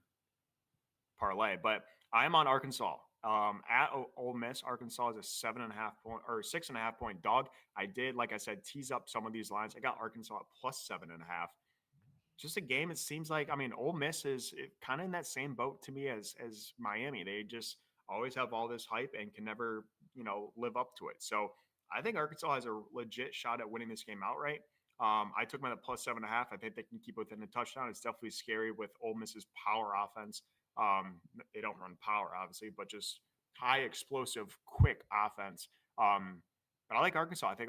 parlay, but I'm on Arkansas. At Ole Miss, Arkansas is a 7.5 point or 6.5 point dog. I did, like I said, tease up some of these lines. I got Arkansas at plus 7.5. Just a game. It seems like, Ole Miss is kind of in that same boat to me as Miami. They just always have all this hype and can never, live up to it. So I think Arkansas has a legit shot at winning this game outright. I took them at plus 7.5. I think they can keep within a touchdown. It's definitely scary with Ole Miss's power offense. They don't run power, obviously, but just high explosive, quick offense. But I like Arkansas. I think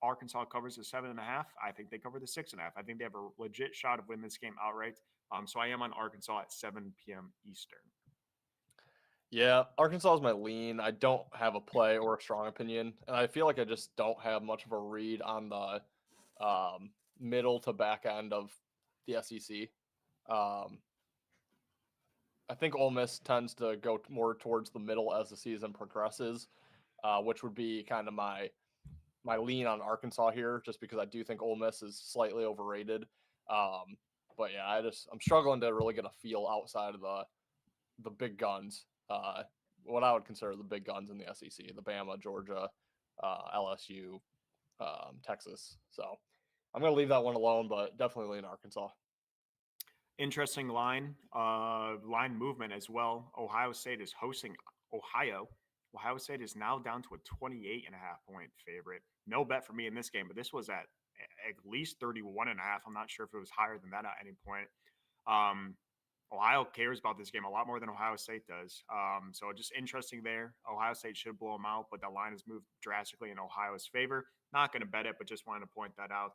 Arkansas covers the 7.5. I think they cover the 6.5. I think they have a legit shot of winning this game outright. So I am on Arkansas at 7 p.m. Eastern. Yeah, Arkansas is my lean. I don't have a play or a strong opinion, and I feel like I just don't have much of a read on the middle to back end of the SEC. Um, I think Ole Miss tends to go more towards the middle as the season progresses, which would be kind of my lean on Arkansas here, just because I do think Ole Miss is slightly overrated. But yeah, I'm struggling to really get a feel outside of the big guns, what I would consider the big guns in the SEC, the Bama, Georgia, LSU, Texas. So I'm going to leave that one alone, but definitely lean Arkansas. Interesting line movement as well. Ohio State is hosting Ohio. Ohio State is now down to a 28.5 point favorite. No bet for me in this game, but this was at least 31.5. I'm not sure if it was higher than that at any point. Um, Ohio cares about this game a lot more than Ohio State does. So just interesting there. Ohio State should blow them out, but the line has moved drastically in Ohio's favor. Not going to bet it, but just wanted to point that out.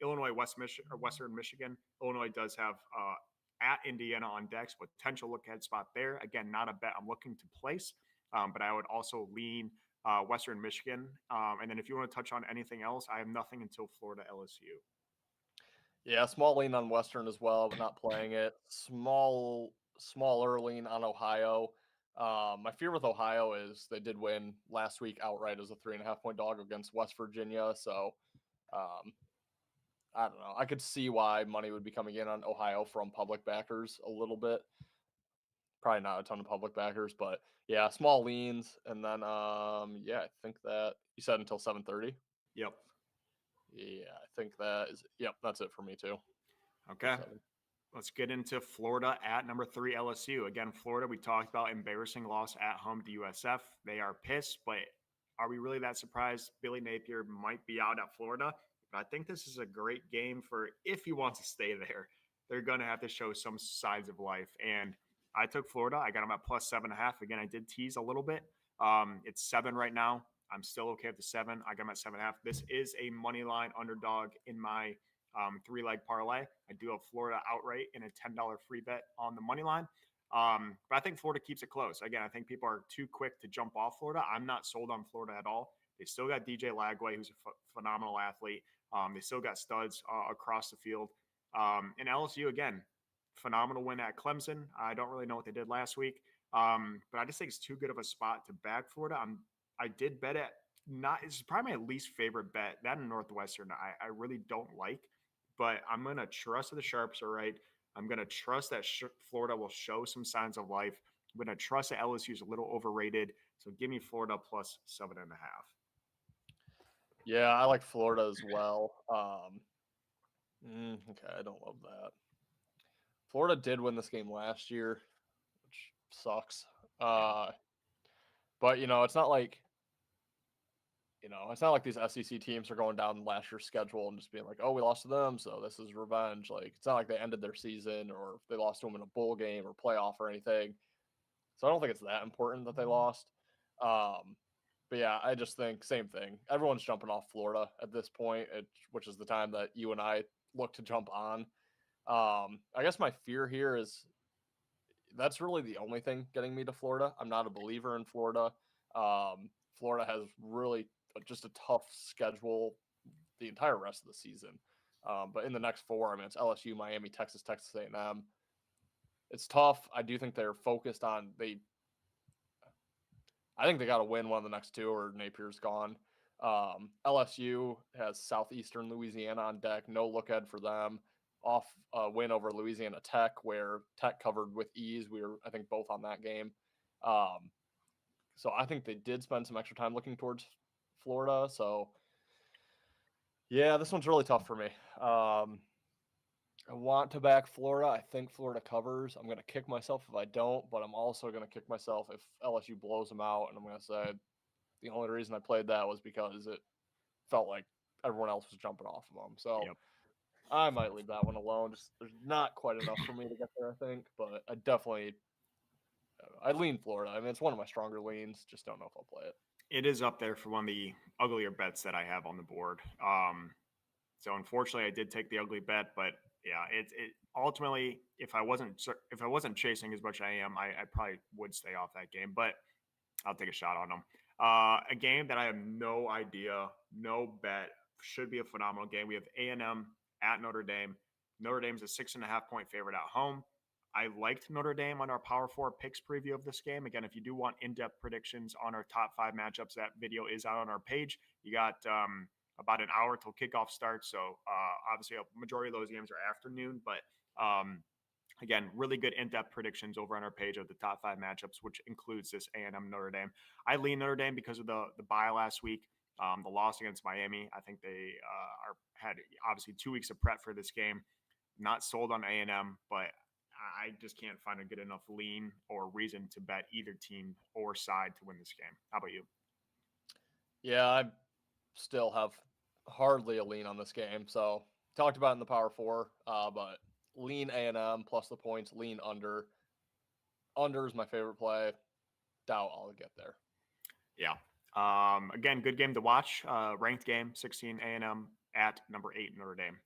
Illinois, Western Michigan. Illinois does have at Indiana on decks, potential look ahead spot there. Again, not a bet I'm looking to place, but I would also lean Western Michigan. And then if you want to touch on anything else, I have nothing until Florida LSU. Yeah, small lean on Western as well, but not playing it. Smaller lean on Ohio. My fear with Ohio is they did win last week outright as a 3.5 point dog against West Virginia. So I don't know. I could see why money would be coming in on Ohio from public backers a little bit. Probably not a ton of public backers, but yeah, small leans. And then yeah, I think that you said until 7:30. Yep. Yeah, I think that is that's it for me too. Okay. Let's get into Florida at number 3 LSU. Again, Florida, we talked about embarrassing loss at home to USF. They are pissed, but are we really that surprised? Billy Napier might be out at Florida, but I think this is a great game for if he wants to stay there. They're going to have to show some signs of life. And I took Florida. I got them at plus 7.5. Again, I did tease a little bit. It's 7 right now. I'm still okay with the 7. I got them at 7.5. This is a money line underdog in my 3-leg parlay. I do have Florida outright in a $10 free bet on the money line. But I think Florida keeps it close. Again, I think people are too quick to jump off Florida. I'm not sold on Florida at all. They still got DJ Lagway, who's a phenomenal athlete. They still got studs across the field. And LSU, again, phenomenal win at Clemson. I don't really know what they did last week. But I just think it's too good of a spot to back Florida. I did bet it. It's probably my least favorite bet. That in Northwestern, I really don't like. But I'm going to trust that the Sharps are right. I'm going to trust that Florida will show some signs of life. I'm going to trust that LSU is a little overrated. So give me Florida plus 7.5. Yeah, I like Florida as well. Okay, I don't love that. Florida did win this game last year, which sucks. But it's not like these SEC teams are going down last year's schedule and just being like, oh, we lost to them, so this is revenge. Like, it's not like they ended their season or they lost to them in a bowl game or playoff or anything. So I don't think it's that important that they lost. But yeah, I just think same thing. Everyone's jumping off Florida at this point, which is the time that you and I look to jump on. I guess my fear here is that's really the only thing getting me to Florida. I'm not a believer in Florida. Florida has really just a tough schedule the entire rest of the season. But in the next 4, I mean, it's LSU, Miami, Texas A&M. It's tough. I do think they're focused on I think they got to win one of the next 2 or Napier's gone. LSU has Southeastern Louisiana on deck. No look ahead for them. Off a win over Louisiana Tech, where Tech covered with ease. We were, I think, both on that game. So I think they did spend some extra time looking towards Florida. So, yeah, this one's really tough for me. I want to back Florida. I think Florida covers. I'm going to kick myself if I don't, but I'm also going to kick myself if LSU blows them out. And I'm going to say the only reason I played that was because it felt like everyone else was jumping off of them. So I might leave that one alone. Just there's not quite enough for me to get there, I think. But I lean Florida. I mean, it's one of my stronger leans. Just don't know if I'll play it. It is up there for one of the uglier bets that I have on the board. So unfortunately, I did take the ugly bet, but yeah, it ultimately, if I wasn't chasing as much as I am, I probably would stay off that game. But I'll take a shot on them. A game that I have no idea, no bet, should be a phenomenal game. We have A&M at Notre Dame. Notre Dame's a 6.5 point favorite at home. I liked Notre Dame on our Power Four picks preview of this game. Again, if you do want in-depth predictions on our top 5 matchups, that video is out on our page. You got about an hour till kickoff starts, so obviously a majority of those games are afternoon, but again, really good in-depth predictions over on our page of the top 5 matchups, which includes this A&M Notre Dame. I lean Notre Dame because of the bye last week, the loss against Miami. I think they had obviously 2 weeks of prep for this game. Not sold on A&M, but I just can't find a good enough lean or reason to bet either team or side to win this game. How about you? Yeah, I still have hardly a lean on this game. So talked about it in the Power Four, but lean A&M plus the points, lean under. Under is my favorite play. Doubt I'll get there. Yeah. Again, good game to watch. Ranked game, 16 A&M at number 8 Notre Dame.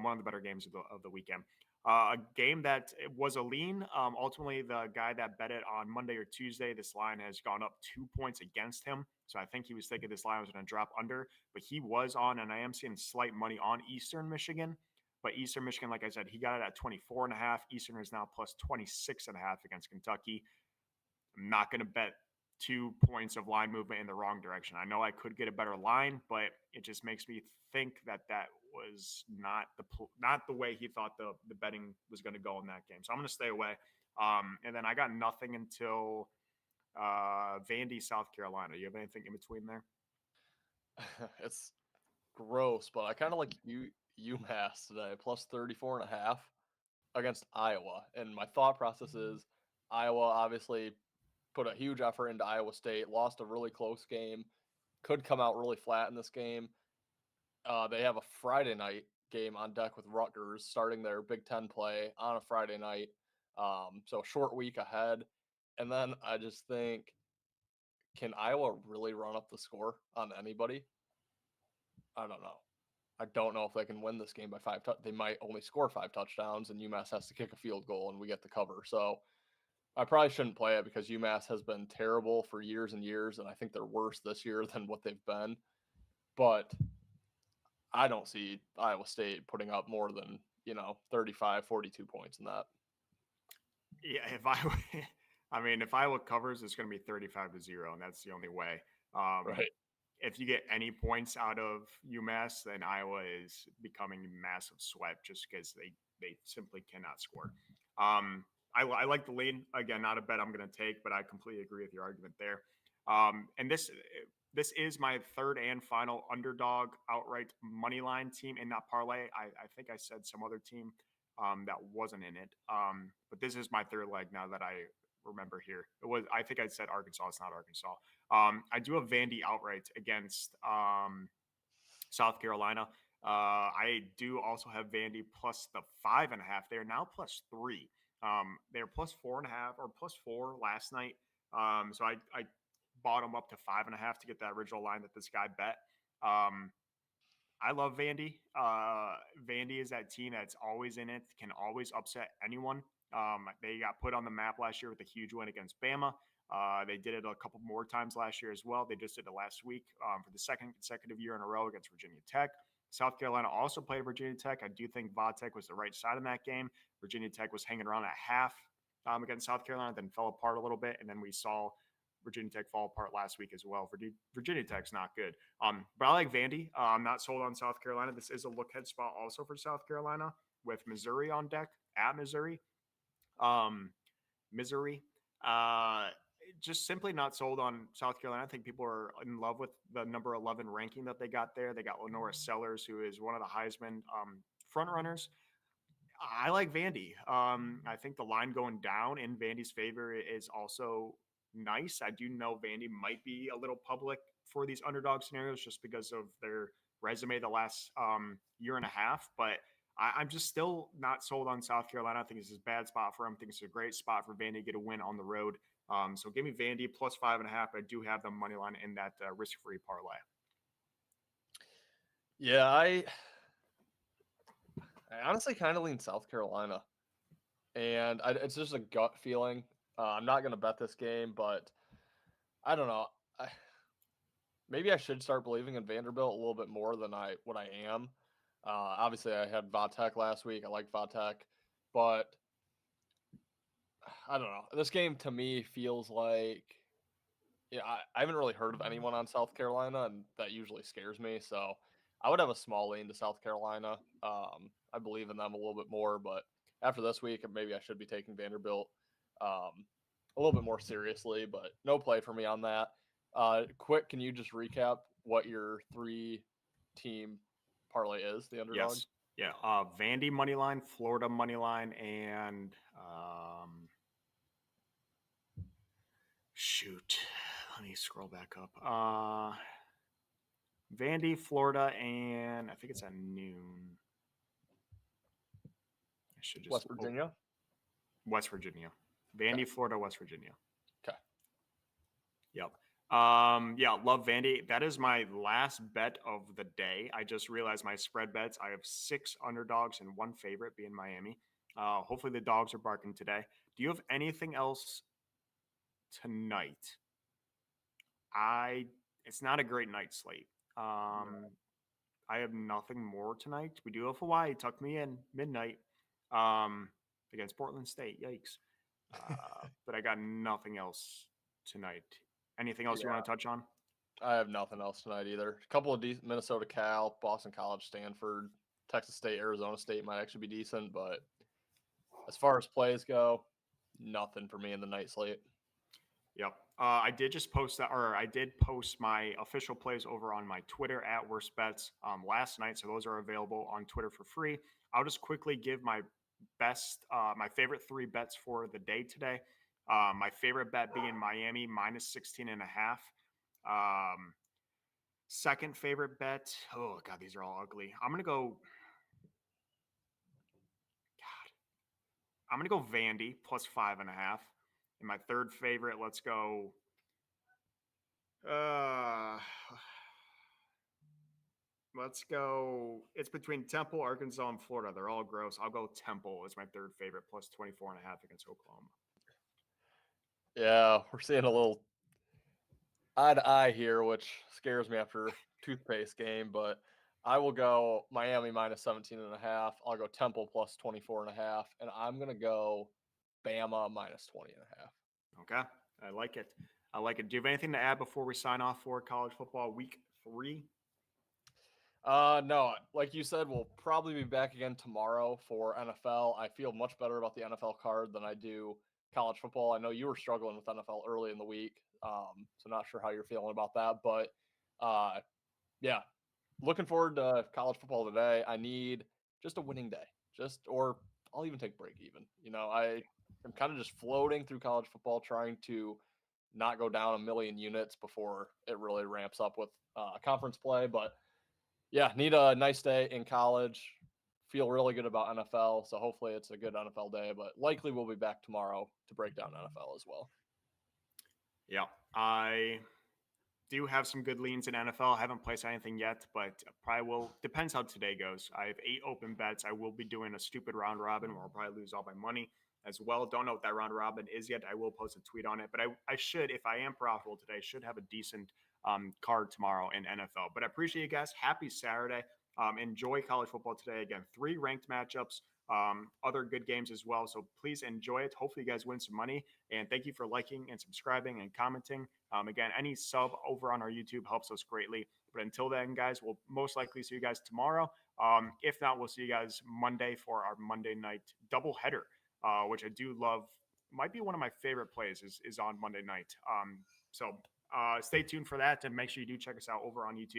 One of the better games of the weekend. A game that was a lean. Ultimately, the guy that bet it on Monday or Tuesday, this line has gone up 2 points against him. So I think he was thinking this line was going to drop under, but he was on, and I am seeing slight money on Eastern Michigan. But Eastern Michigan, like I said, he got it at 24.5. Eastern is now plus 26.5 against Kentucky. I'm not going to bet 2 points of line movement in the wrong direction. I know I could get a better line, but it just makes me think that that was not the way he thought the betting was going to go in that game. So I'm going to stay away. And then I got nothing until Vandy, South Carolina. You have anything in between there? It's gross, but I kind of like UMass today, plus 34.5 against Iowa. And my thought process is Iowa obviously put a huge effort into Iowa State, lost a really close game, could come out really flat in this game. They have a Friday night game on deck with Rutgers starting their Big Ten play on a Friday night. So short week ahead. And then I just think, can Iowa really run up the score on anybody? I don't know. I don't know if they can win this game by they might only score 5 touchdowns, and UMass has to kick a field goal, and we get the cover. So I probably shouldn't play it because UMass has been terrible for years and years, and I think they're worse this year than what they've been. But I don't see Iowa State putting up more than 35, 42 points in that. Yeah, I mean, if Iowa covers, it's going to be 35-0, and that's the only way. Right. If you get any points out of UMass, then Iowa is becoming massive sweat just because they simply cannot score. I like the lean. Again, not a bet I'm going to take, but I completely agree with your argument there. And this is my third and final underdog outright money line team in that parlay. I think I said some other team that wasn't in it. But this is my third leg now that I remember here. I think I said Arkansas. It's not Arkansas. I do have Vandy outright against South Carolina. I do also have Vandy plus the 5.5. They're now plus 3. They're plus 4.5 or plus 4 last night. So I bought them up to 5.5 to get that original line that this guy bet. I love Vandy. Vandy is that team that's always in it, can always upset anyone. They got put on the map last year with a huge win against Bama. They did it a couple more times last year as well. They just did it last week for the second consecutive year in a row against Virginia Tech. South Carolina also played Virginia Tech. I do think Vodtech was the right side in that game. Virginia Tech was hanging around at half against South Carolina, then fell apart a little bit, and then we saw Virginia Tech fall apart last week as well. Virginia Tech's not good. But I like Vandy. I'm not sold on South Carolina. This is a look ahead spot also for South Carolina with Missouri on deck at Missouri. Missouri. Just simply not sold on South Carolina. I think people are in love with the number 11 ranking that they got there. They got Lenora Sellers, who is one of the Heisman front runners. I like Vandy. I think the line going down in Vandy's favor is also nice. I do know Vandy might be a little public for these underdog scenarios just because of their resume the last year and a half, but I'm just still not sold on South Carolina. I think it's a bad spot for them. I think it's a great spot for Vandy to get a win on the road. So give me Vandy plus 5.5. I do have the money line in that risk-free parlay. Yeah, I honestly kind of lean South Carolina, and it's just a gut feeling. I'm not going to bet this game, but I don't know. Maybe I should start believing in Vanderbilt a little bit more than what I am. Obviously, I had Vatek last week. I like Vatek, but I don't know. This game to me feels like I haven't really heard of anyone on South Carolina, and that usually scares me. So I would have a small lean to South Carolina. I believe in them a little bit more, but after this week, maybe I should be taking Vanderbilt a little bit more seriously. But no play for me on that. Quick, can you just recap what your 3-team parlay is? The underdog. Yes. Yeah. Vandy money line, Florida money line, and shoot. Let me scroll back up. Vandy, Florida, and I think it's at noon. I should just West Virginia. West Virginia. Vandy, Florida, West Virginia. Okay. Yep. Yeah, love Vandy. That is my last bet of the day. I just realized my spread bets. I have 6 underdogs and 1 favorite being Miami. Hopefully the dogs are barking today. Do you have anything else tonight? It's not a great night slate. I have nothing more tonight. We do have Hawaii. Tuck me in midnight against Portland State. Yikes. But I got nothing else tonight. Anything else you want to touch on? I have nothing else tonight either. A couple of Minnesota Cal, Boston College, Stanford, Texas State, Arizona State might actually be decent, but as far as plays go, nothing for me in the night slate. Yep. I did just post that, or I did post my official plays over on my Twitter at Worst Bets last night. So those are available on Twitter for free. I'll just quickly give my my favorite 3 bets for the day today. My favorite bet being Miami minus 16.5. Second favorite bet. Oh God, these are all ugly. I'm gonna go Vandy plus 5.5. And my third favorite, let's go. Let's go. It's between Temple, Arkansas, and Florida. They're all gross. I'll go Temple as my third favorite plus 24.5 against Oklahoma. Yeah, we're seeing a little eye to eye here, which scares me after toothpaste game, but I will go Miami minus 17.5. I'll go Temple plus 24.5, and I'm going to go Bama minus 20.5. Okay. I like it. I like it. Do you have anything to add before we sign off for college football week 3? No, like you said, we'll probably be back again tomorrow for NFL. I feel much better about the NFL card than I do college football. I know you were struggling with NFL early in the week, so not sure how you're feeling about that, but yeah, looking forward to college football today. I need just a winning day, or I'll even take break even. I'm kind of just floating through college football, trying to not go down a million units before it really ramps up with conference play, but yeah, need a nice day in college. Feel really good about NFL, so hopefully it's a good NFL day, but likely we'll be back tomorrow to break down NFL as well. Yeah, I do have some good leans in NFL. I haven't placed anything yet, but probably will. Depends how today goes. I have 8 open bets. I will be doing a stupid round robin where I'll probably lose all my money as well. Don't know what that round robin is yet. I will post a tweet on it, but I should, if I am profitable today, should have a decent card tomorrow in NFL. But I appreciate you guys. Happy Saturday. Enjoy college football today. Again, 3 ranked matchups, other good games as well. So please enjoy it. Hopefully you guys win some money. And thank you for liking and subscribing and commenting. Again, any sub over on our YouTube helps us greatly. But until then, guys, we'll most likely see you guys tomorrow. If not, we'll see you guys Monday for our Monday night doubleheader, which I do love. Might be one of my favorite plays is on Monday night. So stay tuned for that, and make sure you do check us out over on YouTube.